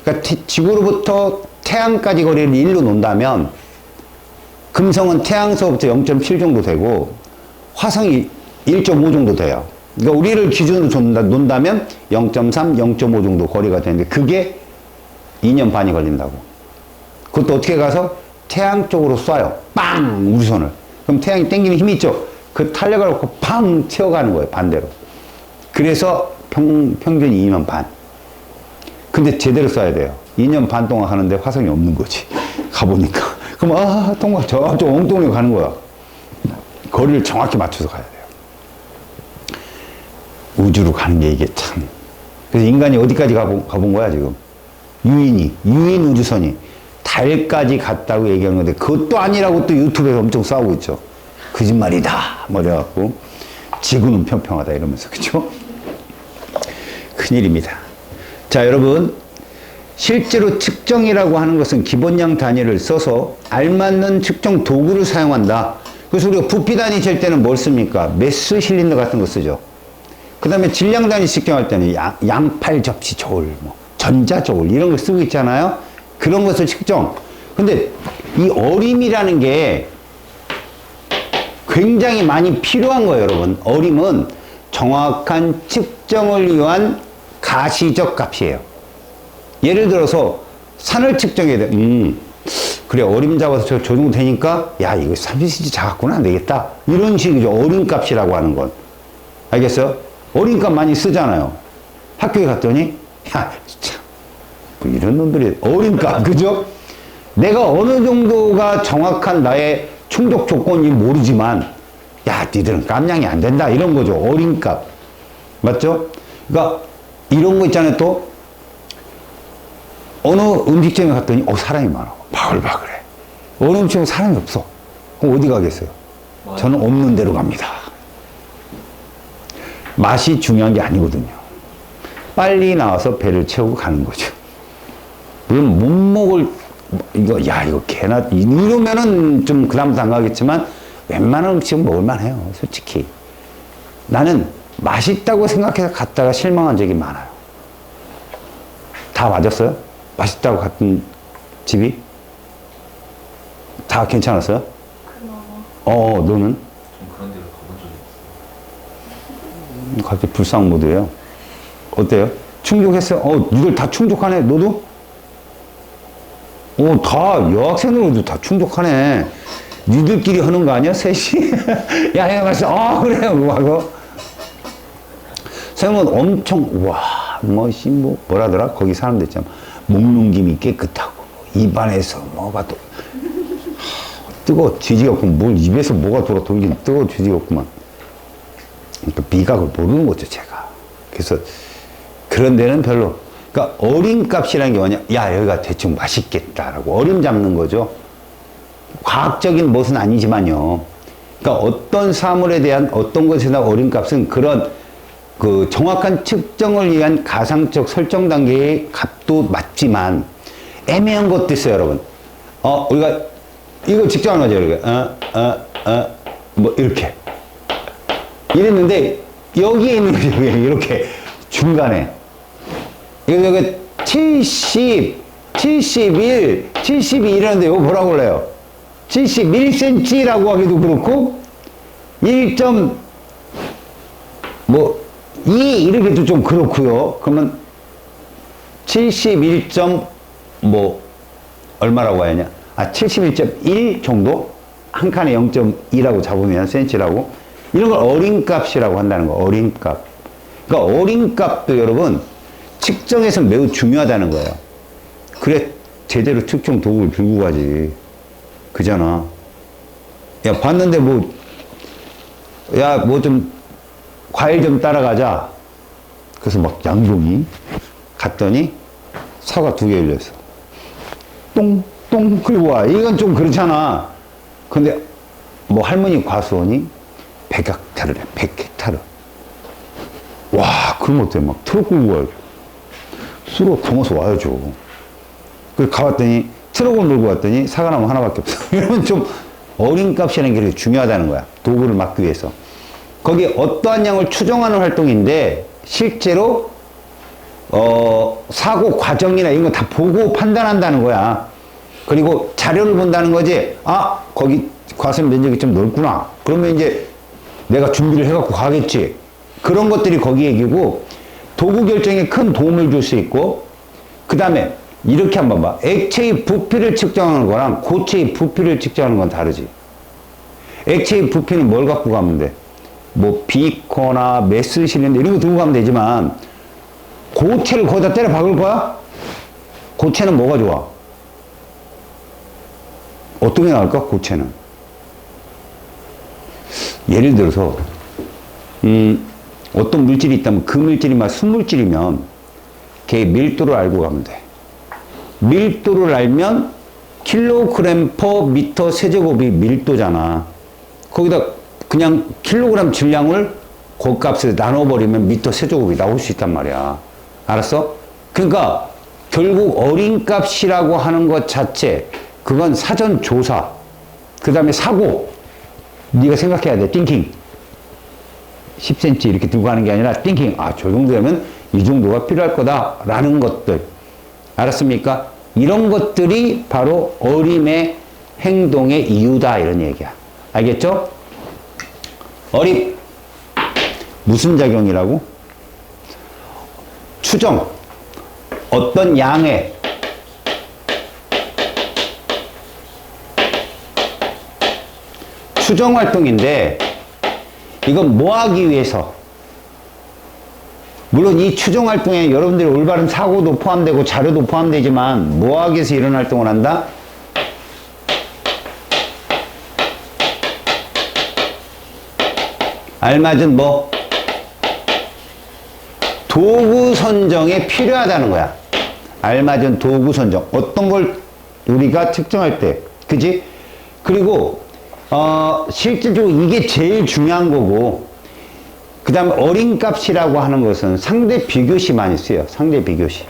그러니까 지구로부터 태양까지 거리를 1로 놓는다면, 금성은 태양서부터 0.7 정도 되고, 화성이 1.5 정도 돼요. 그러니까 우리를 기준으로 놓는다면 0.3, 0.5 정도 거리가 되는데, 그게 2년 반이 걸린다고. 그것도 어떻게 가서 태양 쪽으로 쏴요. 빵! 우주선을. 그럼 태양이 당기는 힘이 있죠? 그 탄력을 갖고 팡! 튀어가는 거예요. 반대로. 그래서 평균 2년 반. 근데 제대로 쏴야 돼요. 2년 반 동안 가는데 화성이 없는 거지. 가보니까. 그럼, 통과, 저쪽 엉뚱이로 가는 거야. 거리를 정확히 맞춰서 가야 돼요. 우주로 가는 게 이게 참. 그래서 인간이 어디까지 가본 거야, 지금? 유인 우주선이 달까지 갔다고 얘기한 건데, 그것도 아니라고 또 유튜브에서 엄청 싸우고 있죠. 거짓말이다. 뭐 이래갖고, 지구는 평평하다 이러면서, 그쵸? 큰일입니다. 자, 여러분. 실제로 측정이라고 하는 것은 기본량 단위를 써서 알맞는 측정 도구를 사용한다. 그래서 우리가 부피 단위 잴 때는 뭘 씁니까? 메스 실린더 같은 거 쓰죠. 그 다음에 질량 단위 측정할 때는 양팔 접시 저울, 뭐 전자 저울 이런 거 쓰고 있잖아요. 그런 것을 측정. 근데 이 어림이라는 게 굉장히 많이 필요한 거예요, 여러분. 어림은 정확한 측정을 위한 가시적 값이에요. 예를 들어서 산을 측정해야 돼. 그래, 어림 잡아서 저 정도 되니까 야, 이거 30cm 작았구나, 안 되겠다. 이런 식이죠. 어림값이라고 하는 건. 알겠어요? 어림값 많이 쓰잖아요. 학교에 갔더니 야, 참, 뭐 이런 놈들이 어림값, 그죠? 내가 어느 정도가 정확한 나의 충족 조건인지 모르지만 야, 니들은 깜냥이 안 된다, 이런 거죠. 어림값. 맞죠? 그러니까 이런 거 있잖아요. 또 어느 음식점에 갔더니 사람이 많아. 바글바글해. 어느 음식점에 사람이 없어. 그럼 어디 가겠어요? 저는 없는 데로 갑니다. 맛이 중요한 게 아니거든요. 빨리 나와서 배를 채우고 가는 거죠. 물론 못 먹을 이거 개나 이러면은 좀 그다음부터 안 가겠지만 웬만한 음식은 먹을만 해요. 솔직히. 나는 맛있다고 생각해서 갔다가 실망한 적이 많아요. 다 맞았어요? 맛있다고 갔던 집이? 다 괜찮았어요? 너는? 좀 그런 데로 가본 적이 없어요. 갑자기 불상 모드예요. 어때요? 충족했어요? 이걸 다 충족하네. 너도? 다 여학생들도 다 충족하네. 니들끼리 하는 거 아니야? 셋이? 야, 야, 말씀. 그래요. 그거 하고. 선생님은 엄청, 뭐라더라? 거기 사람들 있잖아. 먹는 김이 깨끗하고, 입안에서 뭐가 또, 뜨거워 뒤지겠구만. 뭘 입에서 뭐가 돌아 돌긴 뜨거워 뒤지겠구만. 그러니까 미각을 모르는 거죠, 제가. 그래서 그런 데는 별로. 그러니까 어림값이라는 게 뭐냐? 야, 여기가 대충 맛있겠다라고 어림 잡는 거죠. 과학적인 것은 아니지만요. 그러니까 어떤 사물에 대한 어떤 것에 대한 어림값은 그런 그 정확한 측정을 위한 가상적 설정 단계의 값도 맞지만 애매한 것도 있어요, 여러분. 우리가 이거 측정하는 거죠, 이렇게. 뭐 이렇게 이랬는데 여기에 있는 거죠, 이렇게 중간에. 여기 70, 71, 72 이러는데 이거 뭐라고 그래요? 71cm라고 하기도 그렇고 1. 뭐2 이렇게도 좀 그렇고요. 그러면 71. 뭐 얼마라고 해야 하냐? 71.1 정도? 한 칸에 0.2라고 잡으면 센치라고. 이런 걸 어림값이라고 한다는 거. 어림값. 그러니까 어림값도 여러분 측정에서 매우 중요하다는 거예요. 그래 제대로 측정 도구를 들고 가지. 그잖아. 야, 봤는데 뭐 좀 과일 좀 따라가자. 그래서 막 양종이 갔더니 사과 2개 열렸어. 똥 그리고 와. 이건 좀 그렇잖아. 근데 뭐 할머니 과수원이 100헥타르래. 100헥타르. 와, 그럼 어때? 막 트럭 끌고 와요. 수로 담아서 와야죠. 그래서 가봤더니 트럭을 몰고 왔더니 사과나무 하나밖에 없어. 이러면 좀 어림값이라는 게 중요하다는 거야. 도구를 막기 위해서. 거기에 어떠한 양을 추정하는 활동인데 실제로 사고 과정이나 이런 거 다 보고 판단한다는 거야. 그리고 자료를 본다는 거지. 거기 과습 면적이 좀 넓구나. 그러면 이제 내가 준비를 해갖고 가겠지. 그런 것들이 거기 얘기고, 도구 결정에 큰 도움을 줄 수 있고, 그 다음에 이렇게 한번 봐. 액체의 부피를 측정하는 거랑 고체의 부피를 측정하는 건 다르지. 액체의 부피는 뭘 갖고 가면 돼? 뭐 비커나 메스 실린더 이런 거 들고 가면 되지만 고체를 거기다 때려 박을 거야? 고체는 뭐가 좋아? 어떤 게 나을까? 고체는 예를 들어서 어떤 물질이 있다면 그 물질이 막 순물질이면 걔의 밀도를 알고 가면 돼. 밀도를 알면 킬로그램 퍼 미터 세제곱이 밀도잖아. 거기다 그냥 킬로그램 질량을 그 값을 나눠버리면 미터 세제곱이 나올 수 있단 말이야. 알았어? 그러니까 결국 어림값이라고 하는 것 자체, 그건 사전 조사, 그 다음에 사고, 네가 생각해야 돼. 띵킹. 10cm 이렇게 들고 가는 게 아니라 띵킹. 아, 저 정도 되면 이 정도가 필요할 거다라는 것들. 알았습니까? 이런 것들이 바로 어림의 행동의 이유다, 이런 얘기야. 알겠죠? 어림. 무슨 작용이라고? 추정. 어떤 양의 추정 활동인데, 이건 뭐 하기 위해서? 물론 이 추정 활동에 여러분들이 올바른 사고도 포함되고 자료도 포함되지만 뭐 하기 위해서 이런 활동을 한다? 알맞은 뭐? 도구 선정에 필요하다는 거야. 알맞은 도구 선정. 어떤 걸 우리가 측정할 때. 그지? 그리고 실질적으로 이게 제일 중요한 거고, 그 다음에 어림값이라고 하는 것은 상대 비교시 많이 쓰여요. 상대 비교시.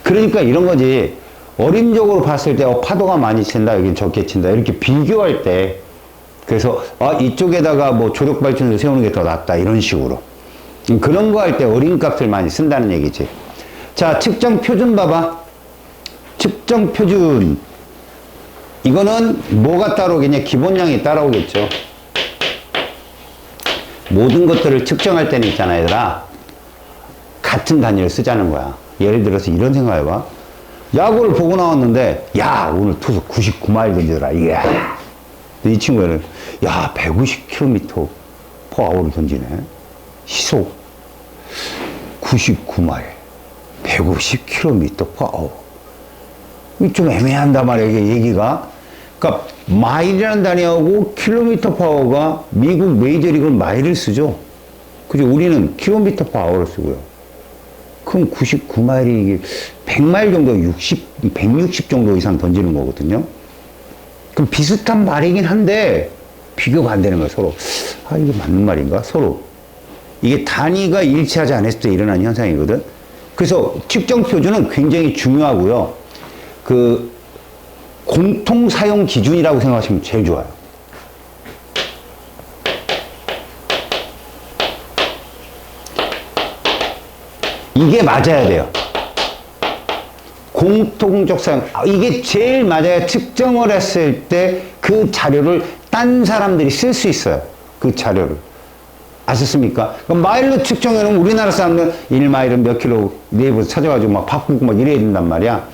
그러니까 이런 거지. 어림적으로 봤을 때 파도가 많이 친다, 여긴 적게 친다, 이렇게 비교할 때, 그래서 이쪽에다가 뭐 조력발전소 세우는 게 더 낫다, 이런 식으로. 그런 거 할 때 어림값을 많이 쓴다는 얘기지. 자, 측정 표준 봐봐. 측정 표준. 이거는 뭐가 따라오겠냐? 기본량이 따라오겠죠. 모든 것들을 측정할 때는 있잖아, 얘들아. 같은 단위를 쓰자는 거야. 예를 들어서 이런 생각 해봐. 야구를 보고 나왔는데, 야, 오늘 투수 99마일 던지더라. 이야. 이 친구는, 야, 150km per hour를 던지네. 시속 99마일. 150km per hour. 좀 애매한단 말이야, 이게 얘기가. 그러니까, 마일이라는 단위하고 킬로미터 파워가 미국 메이저리그는 마일을 쓰죠. 그죠? 우리는 킬로미터 파워를 쓰고요. 그럼 99마일이 100마일 정도, 160 정도 이상 던지는 거거든요. 그럼 비슷한 말이긴 한데, 비교가 안 되는 거야, 서로. 아, 이게 맞는 말인가? 서로. 이게 단위가 일치하지 않았을 때 일어나는 현상이거든. 그래서 측정 표준은 굉장히 중요하고요. 그, 공통 사용 기준이라고 생각하시면 제일 좋아요. 이게 맞아야 돼요. 공통적 사용. 이게 제일 맞아야 측정을 했을 때 그 자료를 딴 사람들이 쓸 수 있어요. 그 자료를. 아셨습니까? 마일로 측정해놓으면 우리나라 사람들은 1마일은 몇 킬로 네이버에서 찾아가지고 막 바꾸고 막 이래야 된단 말이야.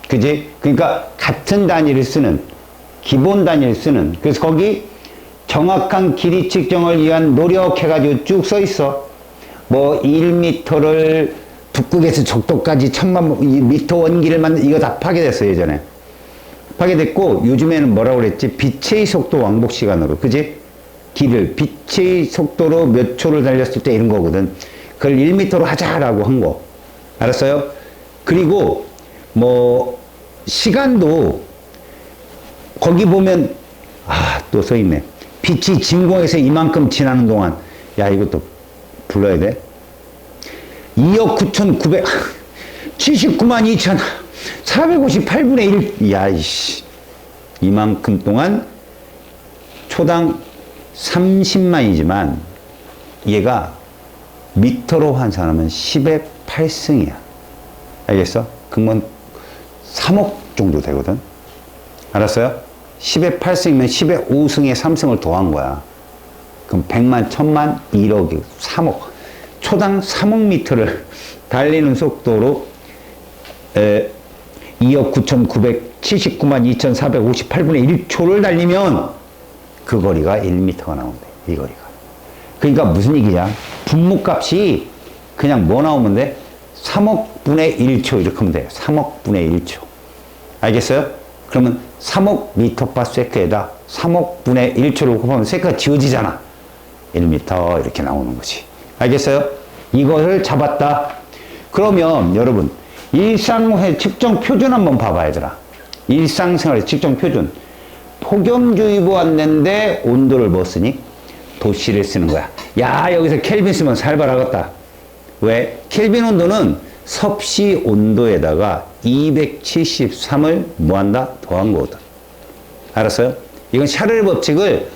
그지? 그러니까 같은 단위를 쓰는, 기본 단위를 쓰는. 그래서 거기 정확한 길이 측정을 위한 노력해가지고 쭉 써 있어. 뭐 1m를 북극에서 적도까지 1000만 미터 원기를 만든, 이거 다 파괴됐어, 예전에. 파괴됐고, 요즘에는 뭐라고 그랬지? 빛의 속도 왕복 시간으로. 그지? 길을 빛의 속도로 몇 초를 달렸을 때 이런 거거든. 그걸 1m로 하자라고 한 거. 알았어요? 그리고, 뭐, 시간도, 거기 보면, 또 써있네. 빛이 진공에서 이만큼 지나는 동안, 야, 이것도 불러야 돼. 2억 9,900, 79만 2,458분의 1. 야, 이씨. 이만큼 동안 초당 30만이지만 얘가 미터로 환산하면 10의 8승이야. 알겠어? 그러면 3억 정도 되거든. 알았어요? 10의 8승이면 10의 5승에 3승을 더한 거야. 그럼 100만, 1000만, 1억이 3억. 초당 3억 미터를 달리는 속도로 2억 9,979만 2,458분의 1초를 달리면 그 거리가 1m가 나온대. 이 거리가. 그러니까 무슨 얘기냐? 분모값이 그냥 뭐 나오면 돼? 3억 분의 1초 이렇게 하면 돼. 3억 분의 1초. 알겠어요? 그러면 3억 미터파 세크에다 3억 분의 1초를 곱하면 세크가 지워지잖아. 1미터 이렇게 나오는 거지. 알겠어요? 이거를 잡았다. 그러면 여러분 일상회 측정 표준 한번 봐봐 얘들아. 일상생활의 측정 표준. 폭염주의보 왔는데 온도를 뭐 쓰니? 도시를 쓰는 거야. 야 여기서 켈빈 쓰면 살벌하겠다. 왜? 켈빈 온도는 섭씨 온도에다가 273을 뭐한다? 더한 거거든. 알았어요? 이건 샤를 법칙을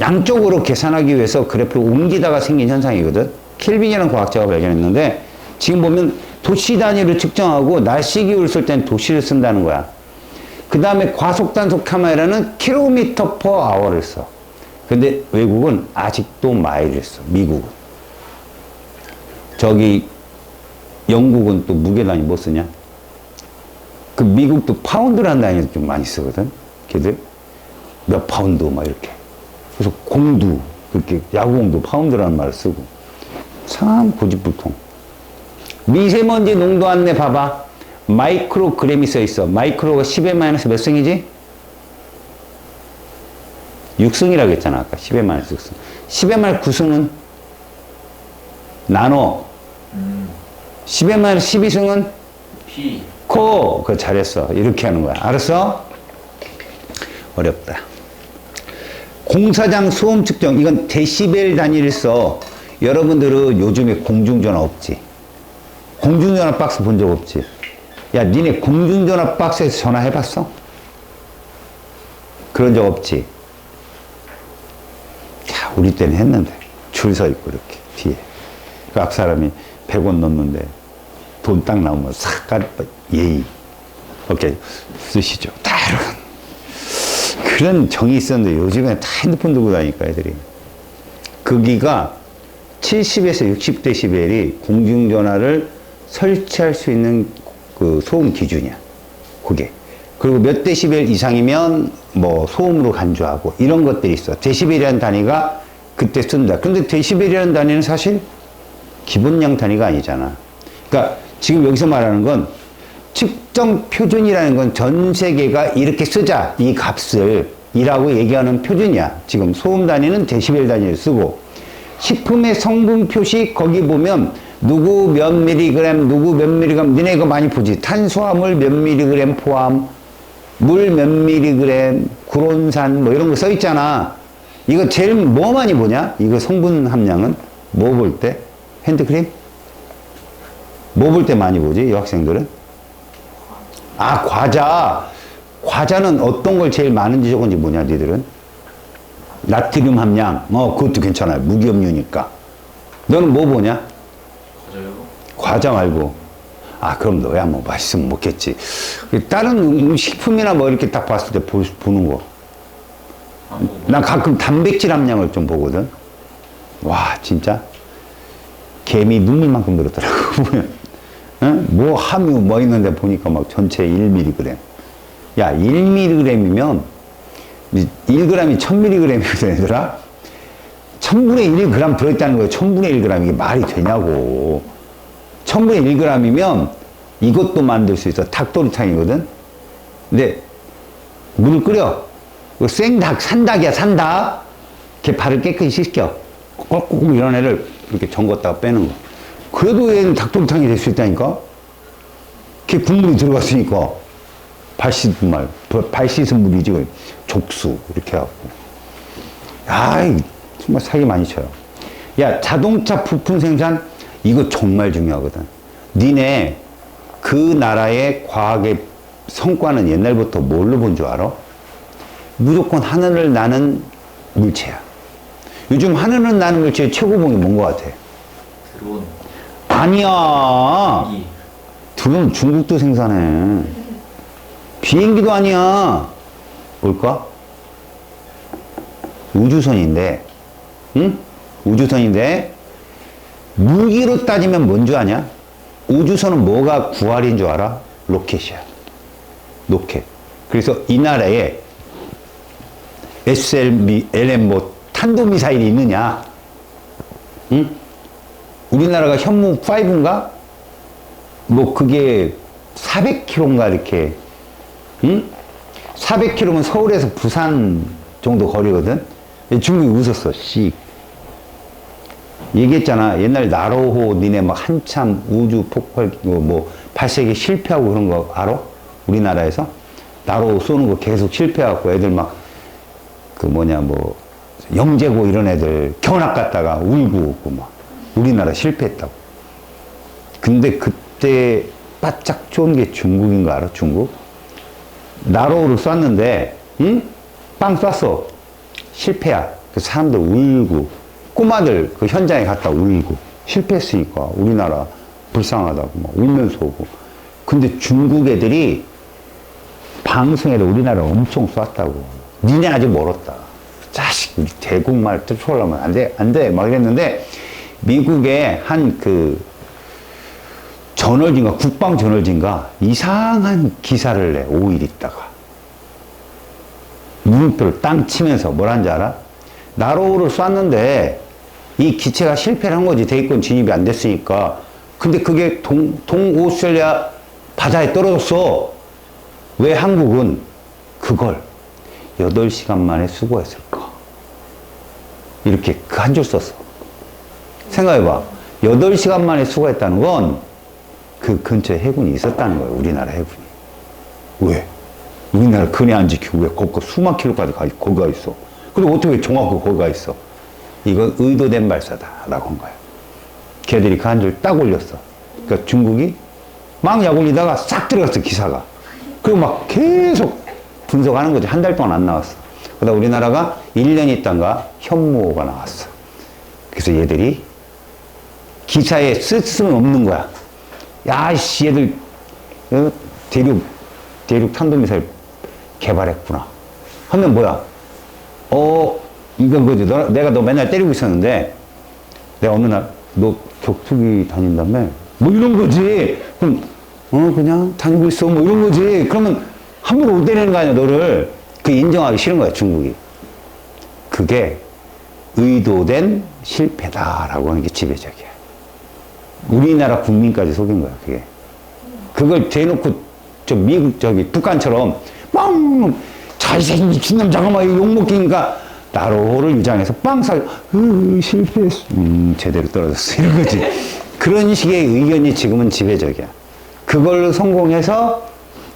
양쪽으로 계산하기 위해서 그래프를 옮기다가 생긴 현상이거든. 켈빈이라는 과학자가 발견했는데 지금 보면 도시 단위를 측정하고 날씨 기후를 쓸 때는 도시를 쓴다는 거야. 그 다음에 과속단속 카메라는 킬로미터 퍼 아워를 써. 근데 외국은 아직도 마일을 써. 미국은. 저기 영국은 또 무게 단위 뭐 쓰냐? 그 미국도 파운드라는 단위를 좀 많이 쓰거든. 걔들 몇 파운드 막 이렇게. 그래서 공두 그렇게 야구공도 파운드라는 말을 쓰고 참 고집불통. 미세먼지 농도 안내 봐봐. 마이크로그램이 써 있어. 마이크로가 10의 마이너스 몇 승이지? 6승이라고 했잖아 아까. 10의 마이너스 6승. 10의 마이너스 9승은 나노. 10의 마이너스 12승은 P. 코. 그거 잘했어. 이렇게 하는 거야. 알았어? 어렵다. 공사장 소음 측정. 이건 데시벨 단위를 써. 여러분들은 요즘에 공중전화 없지? 공중전화 박스 본 적 없지? 야, 니네 공중전화 박스에서 전화해봤어? 그런 적 없지? 야, 우리 때는 했는데. 줄 서 있고, 이렇게, 뒤에. 그 앞 사람이 100원 넣는데, 돈 딱 나오면 싹 예의. 오케이. 쓰시죠. 다 그런 정이 있었는데, 요즘에 다 핸드폰 들고 다니까, 애들이. 거기가 70에서 60데시벨이 공중전화를 설치할 수 있는 그 소음 기준이야. 그게. 그리고 몇 데시벨 이상이면 뭐 소음으로 간주하고 이런 것들이 있어. 데시벨이라는 단위가 그때 쓴다. 근데 데시벨이라는 단위는 사실 기본량 단위가 아니잖아. 그러니까 지금 여기서 말하는 건 측정 표준이라는 건 전 세계가 이렇게 쓰자. 이 값을 이라고 얘기하는 표준이야. 지금 소음 단위는 데시벨 단위를 쓰고 식품의 성분 표시 거기 보면 누구 몇 미리그램, 누구 몇 미리그램, 니네 이거 많이 보지. 탄수화물 몇 미리그램 포함, 물 몇 미리그램, 구론산 뭐 이런 거 써 있잖아. 이거 제일 뭐 많이 보냐? 이거 성분 함량은 뭐 볼 때? 핸드크림? 뭐 볼 때 많이 보지? 이 학생들은? 아, 과자. 과자는 어떤 걸 제일 많은지 적은지 뭐냐, 니들은? 나트륨 함량. 그것도 괜찮아요. 무기염료니까. 너는 뭐 보냐? 과자요? 과자 말고. 아, 그럼 너야 뭐 맛있으면 먹겠지. 다른 식품이나 뭐 이렇게 딱 봤을 때 보는 거. 난 가끔 단백질 함량을 좀 보거든. 와, 진짜. 개미 눈물만큼 들었더라고, 보면. 응? 뭐 함유 뭐 있는데 보니까 막 전체 1mg. 야, 1mg이면 1g이 1000mg이거든, 얘들아. 1000분의 1g 들어있다는 거예요. 1000분의 1g. 이게 말이 되냐고. 1000분의 1g이면 이것도 만들 수 있어. 닭도리탕이거든. 근데 물을 끓여. 생닭, 산닭이야, 산닭. 걔 발을 깨끗이 씻겨. 꼭 이런 애를 이렇게 정궜다가 빼는 거. 그래도 얘는 닭도리탕이 될 수 있다니까? 걔 국물이 들어갔으니까. 발 씻은 물이지. 족수. 이렇게 해갖고. 아이, 정말 사기 많이 쳐요. 야, 자동차 부품 생산, 이거 정말 중요하거든. 니네 그 나라의 과학의 성과는 옛날부터 뭘로 본 줄 알아? 무조건 하늘을 나는 물체야. 요즘 하늘을 나는 물체의 최고봉이 뭔 것 같아? 드론. 아니야. 드론 중국도 생산해. 비행기도 아니야. 뭘까? 우주선인데, 응? 우주선인데, 무기로 따지면 뭔 줄 아냐? 우주선은 뭐가 구할인 줄 알아? 로켓이야. 로켓. 그래서 이 나라에 SLM 뭐 탄도미사일이 있느냐? 응? 우리나라가 현무 5인가? 뭐 그게 400km인가 이렇게, 응? 400km면 서울에서 부산 정도 거리거든? 중국이 웃었어, 씨. 얘기했잖아. 옛날 나로호 니네 막 한참 우주 폭발, 뭐, 발사기 실패하고 그런 거 알아? 우리나라에서? 나로호 쏘는 거 계속 실패하고 애들 막, 영재고 이런 애들 견학 갔다가 울고 오고 막. 우리나라 실패했다고. 근데 그때 바짝 좋은 게 중국인 거 알아? 중국? 나로호를 쐈는데, 응? 빵 쐈어. 실패야. 그 사람들 울고, 꼬마들 그 현장에 갔다 울고, 실패했으니까 우리나라 불쌍하다고 막 울면서 오고. 근데 중국 애들이 방송에도 우리나라 엄청 쐈다고. 니네 아직 멀었다. 자식, 우리 대국말 쫓아오려면 안 돼, 안 돼. 막 이랬는데, 미국의 한 저널지인가, 국방저널지인가, 이상한 기사를 내, 5일 있다가. 물음표를 땅 치면서 뭐라는지 알아? 나로호를 쐈는데, 이 기체가 실패를 한 거지. 대기권 진입이 안 됐으니까. 근데 그게 동오스트레일리아 바다에 떨어졌어. 왜 한국은 그걸 8시간 만에 수거했을까? 이렇게 그 한 줄 썼어. 생각해봐. 8시간 만에 수거했다는 건 그 근처에 해군이 있었다는 거예요. 우리나라 해군이. 왜? 우리나라 근해 안 지키고 왜 거기 수만 킬로까지 거기가 있어? 그리고 어떻게 정확하게 거기가 있어? 이건 의도된 발사다라고 한 거야. 걔들이 그 한 줄 딱 올렸어. 그러니까 중국이 막 약 올리다가 싹 들어갔어, 기사가. 그리고 막 계속 분석하는 거지. 한 달 동안 안 나왔어. 그러다 우리나라가 1년 있다가 현무호가 나왔어. 그래서 얘들이 기사에 쓸 수는 없는 거야. 야, 씨, 얘들 대륙 탄도미사일 개발했구나. 하면 뭐야? 이건 거지. 내가 너 맨날 때리고 있었는데, 내가 어느 날, 너 격투기 다닌다며? 뭐 이런 거지. 그럼, 그냥 다니고 있어. 뭐 이런 거지. 그러면 함부로 못 때리는 거 아니야, 너를. 그 인정하기 싫은 거야, 중국이. 그게 의도된 실패다라고 하는 게 지배적이야. 우리나라 국민까지 속인 거야, 그게. 그걸 대놓고, 미국, 북한처럼, 잘생긴 미친놈, 잠깐만, 욕먹기니까, 나로호를 위장해서 실패했어. 제대로 떨어졌어. 이런 거지. 그런 식의 의견이 지금은 지배적이야. 그걸로 성공해서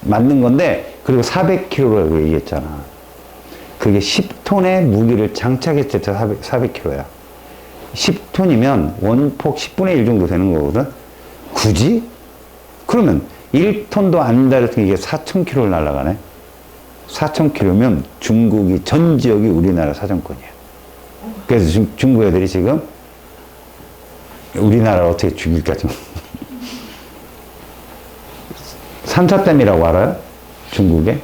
만든 건데, 그리고 400kg라고 얘기했잖아. 그게 10톤의 무기를 장착했을 때 400kg야. 10톤이면 원폭 10분의 1 정도 되는 거거든? 굳이? 그러면 1톤도 안 달았으면 이게 4,000km를 날아가네? 4,000km면 중국이 전 지역이 우리나라 사정권이야. 그래서 중국 애들이 지금 우리나라를 어떻게 죽일까 좀. 산사댐이라고 알아요? 중국에?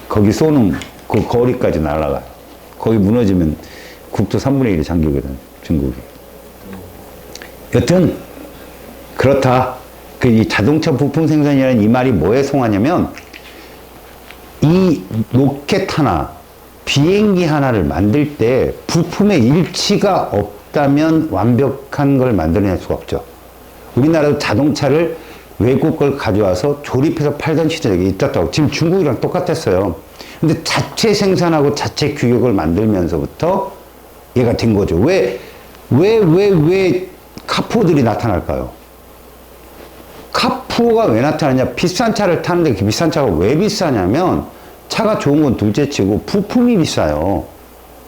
거기 쏘는 그 거리까지 날아가요. 거기 무너지면 국토 3분의 1이 잠기거든, 중국이. 여튼 그렇다. 이 자동차 부품 생산이라는 이 말이 뭐에 송하냐면, 이 로켓 하나, 비행기 하나를 만들 때 부품의 일치가 없다면 완벽한 걸 만들어낼 수가 없죠. 우리나라도 자동차를 외국 걸 가져와서 조립해서 팔던 시절이 있었다고. 지금 중국이랑 똑같았어요. 근데 자체 생산하고 자체 규격을 만들면서부터 얘가 된 거죠. 왜 카푸들이 나타날까요? 카푸가 왜 나타나냐? 비싼 차를 타는데 그 비싼 차가 왜 비싸냐면, 차가 좋은 건 둘째 치고 부품이 비싸요.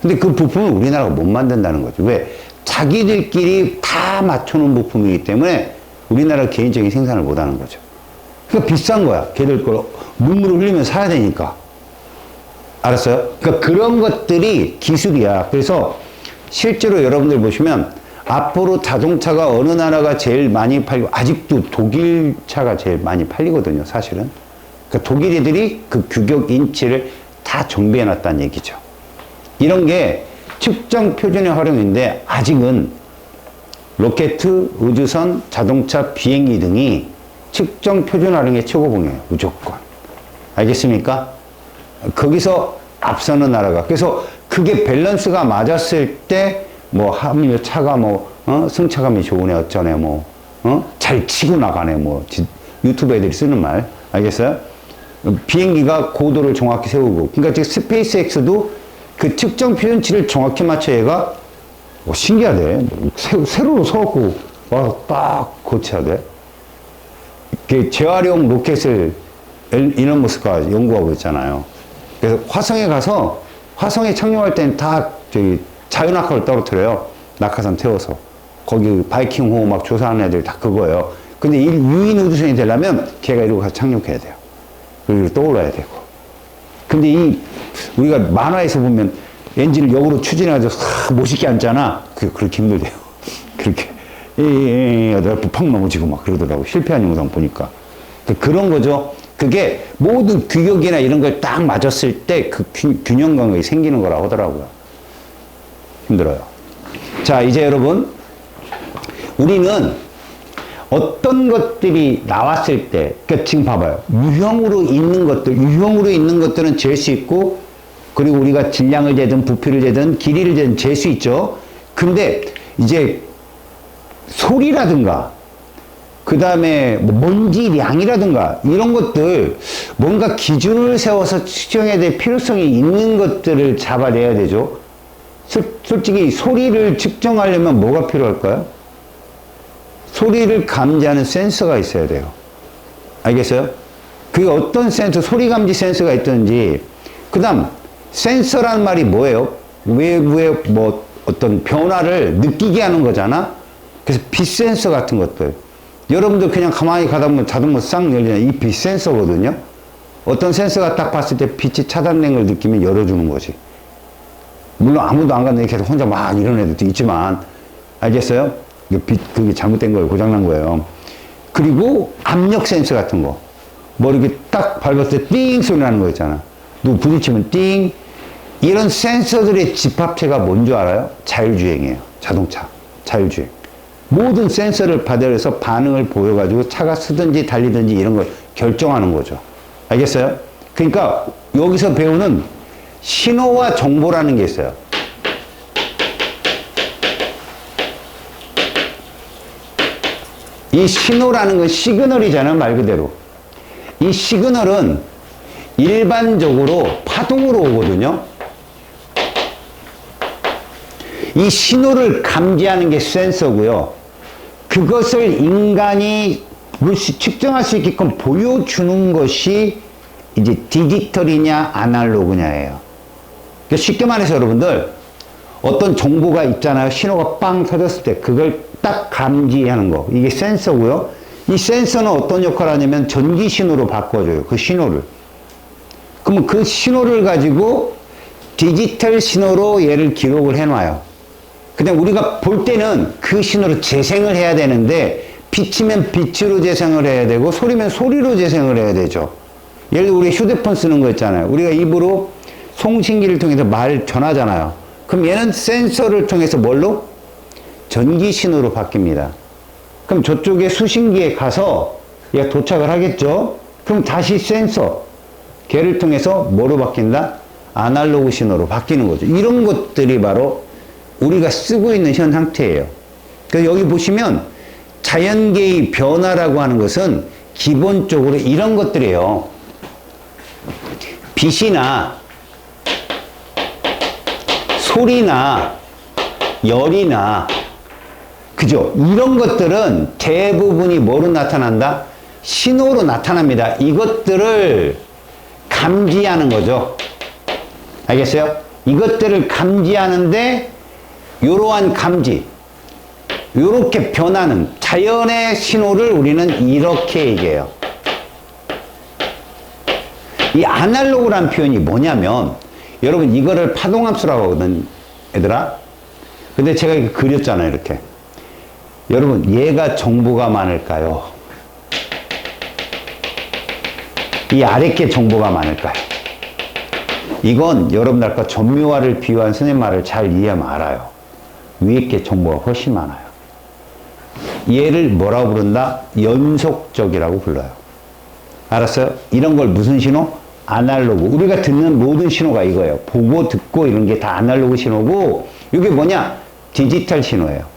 근데 그 부품을 우리나라가 못 만든다는 거죠. 왜? 자기들끼리 다 맞춰놓은 부품이기 때문에 우리나라 개인적인 생산을 못 하는 거죠. 그러니까 비싼 거야. 걔들 걸 눈물을 흘리면 사야 되니까. 알았어요? 그러니까 그런 것들이 기술이야. 그래서 실제로 여러분들 보시면 앞으로 자동차가 어느 나라가 제일 많이 팔리고, 아직도 독일 차가 제일 많이 팔리거든요, 사실은. 그러니까 독일 애들이 그 규격 인치를 다 정비해 놨다는 얘기죠. 이런 게 측정 표준의 활용인데, 아직은 로켓, 우주선, 자동차, 비행기 등이 측정 표준 활용의 최고봉이에요, 무조건. 알겠습니까? 거기서 앞서는 나라가. 그래서 그게 밸런스가 맞았을 때, 하물며 차가 승차감이 좋으네, 어쩌네, 잘 치고 나가네, 유튜브 애들이 쓰는 말. 알겠어요? 비행기가 고도를 정확히 세우고. 그러니까 지금 스페이스X도 그 특정 표준치를 정확히 맞춰 얘가 신기하대. 세로로 서갖고 와서 딱 고쳐야 돼. 그 재활용 로켓을 일론 머스크가 연구하고 있잖아요. 그래서 화성에 가서 화성에 착륙할 때는 다 저기 자유낙하를 떨어뜨려요. 낙하산 태워서. 거기 바이킹 호호 막 조사하는 애들 다 그거예요. 근데 이 유인 우주선이 되려면 걔가 이러고 가서 착륙해야 돼요. 그리고 떠올라야 되고. 근데 우리가 만화에서 보면 엔진을 역으로 추진해가지고 멋있게 앉잖아. 그렇게 힘들대요. 그렇게. 팍 넘어지고 막 그러더라고. 실패한 영상 보니까. 그런 거죠. 그게 모든 규격이나 이런 걸 딱 맞았을 때 그 균형 감각이 생기는 거라고 하더라고요. 힘들어요. 자, 이제 여러분. 우리는 어떤 것들이 나왔을 때, 그러니까 지금 봐봐요. 유형으로 있는 것들은 잴 수 있고, 그리고 우리가 질량을 재든 부피를 재든 길이를 재든 잴 수 있죠. 근데 이제 소리라든가, 그 다음에 먼지량이라든가, 이런 것들, 뭔가 기준을 세워서 측정해야 될 필요성이 있는 것들을 잡아내야 되죠. 솔직히 소리를 측정하려면 뭐가 필요할까요? 소리를 감지하는 센서가 있어야 돼요. 알겠어요? 그게 어떤 센서, 소리 감지 센서가 있든지, 그 다음, 센서란 말이 뭐예요? 외부의 뭐 어떤 변화를 느끼게 하는 거잖아? 그래서 빛 센서 같은 것들. 여러분들 그냥 가만히 가다 보면 자동으로 싹 열리잖아요. 이 빛 센서거든요? 어떤 센서가 딱 봤을 때 빛이 차단된 걸 느끼면 열어주는 거지. 물론 아무도 안 갔는데 계속 혼자 막 이런 애들도 있지만, 알겠어요? 그게 잘못된 거예요. 고장난 거예요. 그리고 압력 센서 같은 거. 뭐 이렇게 딱 밟았을 때 띵 소리 나는 거 있잖아. 누구 부딪히면 띵. 이런 센서들의 집합체가 뭔 줄 알아요? 자율주행이에요. 자동차. 자율주행. 모든 센서를 받아서 반응을 보여가지고 차가 쓰든지 달리든지 이런 걸 결정하는 거죠. 알겠어요? 그러니까 여기서 배우는 신호와 정보라는 게 있어요. 이 신호라는 건 시그널이잖아요, 말 그대로. 이 시그널은 일반적으로 파동으로 오거든요. 이 신호를 감지하는 게 센서고요. 그것을 인간이 측정할 수 있게끔 보여주는 것이 이제 디지털이냐 아날로그냐예요. 그러니까 쉽게 말해서 여러분들 어떤 정보가 있잖아요. 신호가 빵 터졌을 때 그걸 딱 감지하는 거. 이게 센서고요. 이 센서는 어떤 역할을 하냐면 전기 신호로 바꿔줘요. 그 신호를. 그러면 그 신호를 가지고 디지털 신호로 얘를 기록을 해놔요. 그냥 우리가 볼 때는 그 신호로 재생을 해야 되는데 빛이면 빛으로 재생을 해야 되고 소리면 소리로 재생을 해야 되죠. 예를 들어 우리 휴대폰 쓰는 거 있잖아요. 우리가 입으로 송신기를 통해서 말 전하잖아요. 그럼 얘는 센서를 통해서 뭘로? 전기 신호로 바뀝니다. 그럼 저쪽에 수신기에 가서 얘가 도착을 하겠죠? 그럼 다시 센서, 걔를 통해서 뭐로 바뀐다? 아날로그 신호로 바뀌는 거죠. 이런 것들이 바로 우리가 쓰고 있는 현 상태예요. 그래서 여기 보시면 자연계의 변화라고 하는 것은 기본적으로 이런 것들이에요. 빛이나 소리나 열이나 그죠? 이런 것들은 대부분이 뭐로 나타난다? 신호로 나타납니다. 이것들을 감지하는 거죠. 알겠어요? 이것들을 감지하는데 이러한 감지, 이렇게 변하는 자연의 신호를 우리는 이렇게 얘기해요. 이 아날로그란 표현이 뭐냐면 여러분 이거를 파동함수라고 하거든, 얘들아. 근데 제가 이렇게 그렸잖아요, 이렇게. 여러분 얘가 정보가 많을까요? 이 아래 게 정보가 많을까요? 이건 여러분들 아까 전묘화를 비유한 선생님 말을 잘 이해하면 알아요. 위에 게 정보가 훨씬 많아요. 얘를 뭐라고 부른다? 연속적이라고 불러요. 알았어요? 이런 걸 무슨 신호? 아날로그. 우리가 듣는 모든 신호가 이거예요. 보고 듣고 이런 게 다 아날로그 신호고 이게 뭐냐? 디지털 신호예요.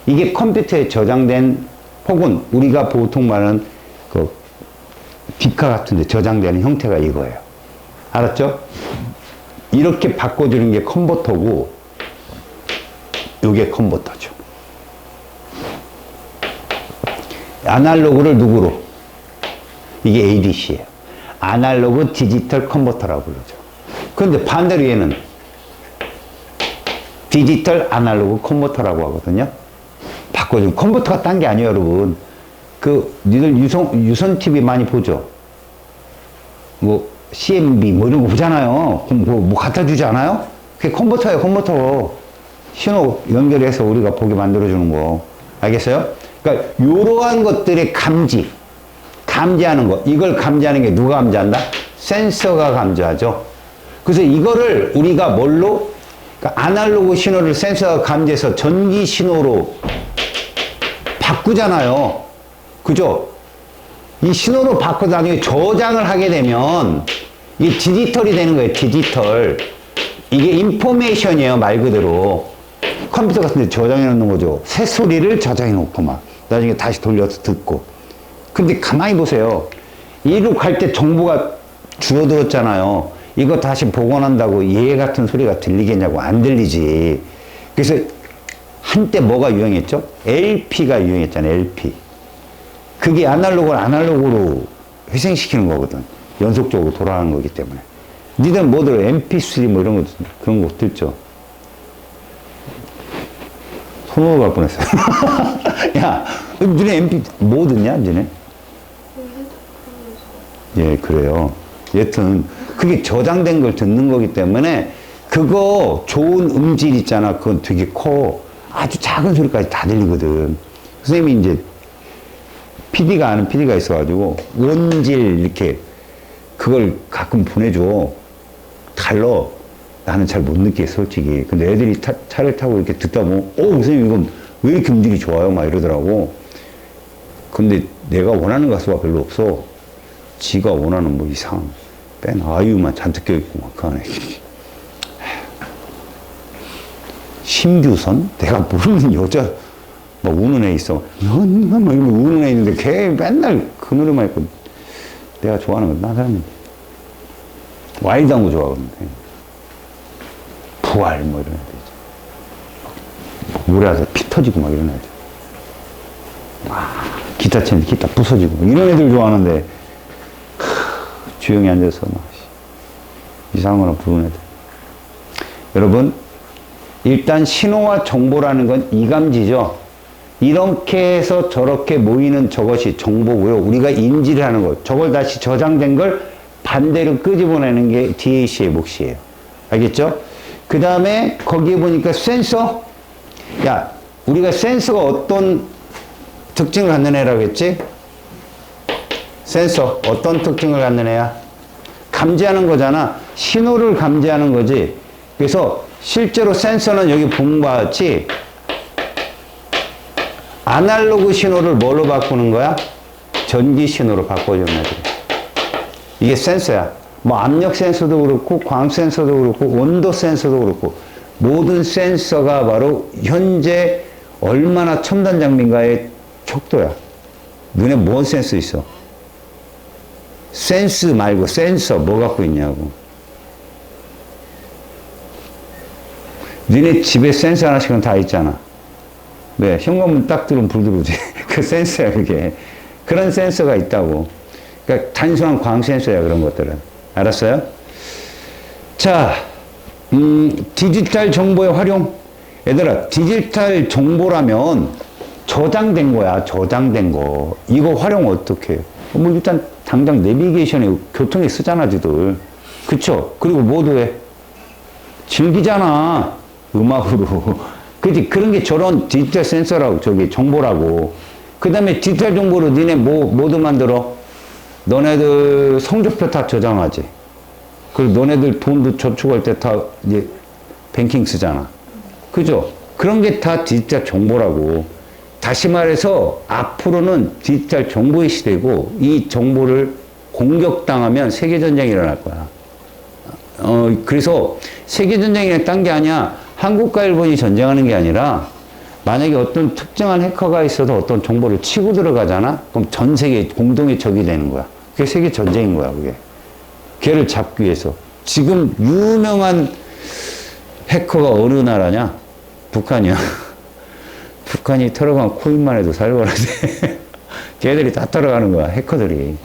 이게 컴퓨터에 저장된 혹은 우리가 보통 말하는 그 뒷카 같은데 저장되는 형태가 이거예요. 알았죠? 이렇게 바꿔주는 게 컨버터고, 이게 컨버터죠. 아날로그를 누구로? 이게 ADC예요. 아날로그 디지털 컨버터라고 그러죠. 그런데 반대로 얘는 디지털 아날로그 컨버터라고 하거든요. 바꿔주는 컨버터가 딴 게 아니에요, 여러분. 니들 유선 TV 많이 보죠? CMB 이런 거 보잖아요. 그럼 갖다 주지 않아요? 그게 컨버터예요, 컨버터. 신호 연결해서 우리가 보게 만들어주는 거. 알겠어요? 그러니까, 요러한 것들의 감지하는 거. 이걸 감지하는 게 누가 감지한다? 센서가 감지하죠. 그래서 이거를 우리가 뭘로? 그러니까 아날로그 신호를 센서가 감지해서 전기 신호로 바꾸잖아요. 그죠? 이 신호로 바꿔서 나중에 저장을 하게 되면 이게 디지털이 되는 거예요. 디지털. 이게 인포메이션이에요. 말 그대로. 컴퓨터 같은 데 저장해 놓는 거죠. 새소리를 저장해 놓고 막 나중에 다시 돌려서 듣고. 근데 가만히 보세요. 이로 갈 때 정보가 줄어들었잖아요. 이거 다시 복원한다고 얘 같은 소리가 들리겠냐고. 안 들리지. 그래서 한때 뭐가 유행했죠? LP가 유행했잖아요. LP. 그게 아날로그를 아날로그로 회생시키는 거거든. 연속적으로 돌아가는 거기 때문에. 니들 뭐 들어? MP3 뭐 이런 거, 그런 거 듣죠? 손으로 갈 뻔했어요. 야, 니네 MP, 뭐 듣냐, 니네? 예, 그래요. 여튼, 그게 저장된 걸 듣는 거기 때문에, 그거 좋은 음질 있잖아. 그건 되게 커. 아주 작은 소리까지 다 들리거든. 선생님이 이제, PD가 아는 PD가 있어가지고, 원질 이렇게, 그걸 가끔 보내줘. 달러. 나는 잘 못 느끼겠어, 솔직히. 근데 애들이 차를 타고 이렇게 듣다 보면, 선생님, 이건 왜 이렇게 음질이 좋아요? 막 이러더라고. 근데 내가 원하는 가수가 별로 없어. 지가 원하는 뭐 이상한 뺀 아이유만 잔뜩 껴있고 막 그 안에. 심규선? 내가 모르는 여자, 막 우는 애 있어. 막 우는 애 있는데 걔 맨날 그 노래만 있고. 내가 좋아하는 건 딴 사람인데. 와일드한 거 좋아하거든. 부활 뭐 이런 애들 있죠. 노래하다 피 터지고 막 이런 애들. 기타 치는데 기타 부서지고 이런 애들 좋아하는데 조용히 앉아서 막 이상한 거나 부르는 애들. 여러분, 일단 신호와 정보라는 건 이감지죠. 이렇게 해서 저렇게 모이는 저것이 정보고요. 우리가 인지를 하는 것. 저걸 다시 저장된 걸 반대로 끄집어내는 게 DAC의 몫이에요. 알겠죠? 그 다음에 거기에 보니까 센서. 야, 우리가 센서가 어떤 특징을 갖는 애라고 했지? 센서 어떤 특징을 갖는 애야? 감지하는 거잖아. 신호를 감지하는 거지. 그래서 실제로 센서는 여기 본 바 같이 아날로그 신호를 뭘로 바꾸는 거야? 전기 신호로 바꿔주는 애들. 이게 센서야. 뭐 압력 센서도 그렇고 광 센서도 그렇고 온도 센서도 그렇고 모든 센서가 바로 현재 얼마나 첨단 장비인가의 척도야. 눈에 뭔 센서 있어? 센스 말고 센서 뭐 갖고 있냐고. 니네 집에 센서 하나씩은 다 있잖아. 왜? 현관문 딱 들으면 불 들어오지. 그 센서야 그게. 그런 센서가 있다고. 그러니까 단순한 광 센서야 그런 것들은. 알았어요? 자, 디지털 정보의 활용. 얘들아, 디지털 정보라면 저장된 거야. 저장된 거. 이거 활용 어떻게 해? 뭐 일단 당장 내비게이션에 교통에 쓰잖아, 지들. 그쵸? 그리고 뭐도 해? 즐기잖아. 음악으로. 그치? 그런 게 저런 디지털 센서라고, 정보라고. 그 다음에 디지털 정보로 니네 뭐도 만들어? 너네들 성적표 다 저장하지. 그리고 너네들 돈도 저축할 때 다 이제 뱅킹 쓰잖아. 그죠? 그런 게 다 디지털 정보라고. 다시 말해서 앞으로는 디지털 정보의 시대고 이 정보를 공격당하면 세계전쟁이 일어날 거야. 그래서 세계전쟁이 딴 게 아니야. 한국과 일본이 전쟁하는 게 아니라 만약에 어떤 특정한 해커가 있어서 어떤 정보를 치고 들어가잖아? 그럼 전 세계 공동의 적이 되는 거야. 그게 세계 전쟁인 거야, 그게. 걔를 잡기 위해서. 지금 유명한 해커가 어느 나라냐? 북한이야. 북한이 털어간 코인만 해도 살벌하대. 걔들이 다 털어가는 거야, 해커들이.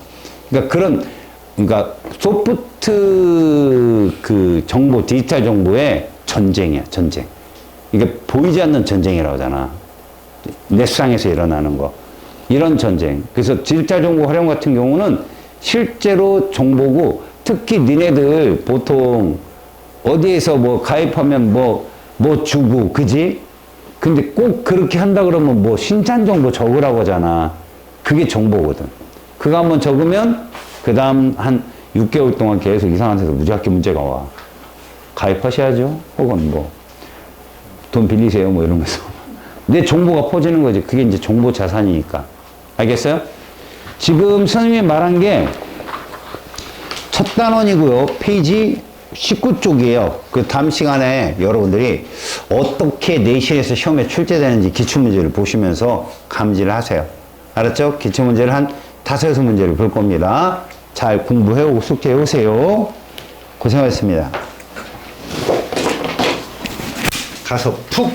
그러니까 소프트 그 정보, 디지털 정보의 전쟁이야, 전쟁. 이게 보이지 않는 전쟁이라고 하잖아. 넷상에서 일어나는 거. 이런 전쟁. 그래서 디지털 정보 활용 같은 경우는 실제로 정보고, 특히 니네들 보통 어디에서 뭐 가입하면 뭐 주고, 그지? 근데 꼭 그렇게 한다 그러면 뭐 신찬 정보 적으라고 하잖아. 그게 정보거든. 그거 한번 적으면 그 다음 한 6개월 동안 계속 이상한 데서 무지하게 문제가 와. 가입하셔야죠. 혹은 뭐 돈 빌리세요. 뭐 이러면서. 내 정보가 퍼지는 거지. 그게 이제 정보 자산이니까. 알겠어요? 지금 선생님이 말한 게 첫 단원이고요. 페이지 19쪽이에요. 그 다음 시간에 여러분들이 어떻게 내신에서 시험에 출제되는지 기출문제를 보시면서 감지를 하세요. 알았죠? 기출문제를 한 5-6문제를 볼 겁니다. 잘 공부해오고 숙제해오세요. 고생하셨습니다. 가서 푹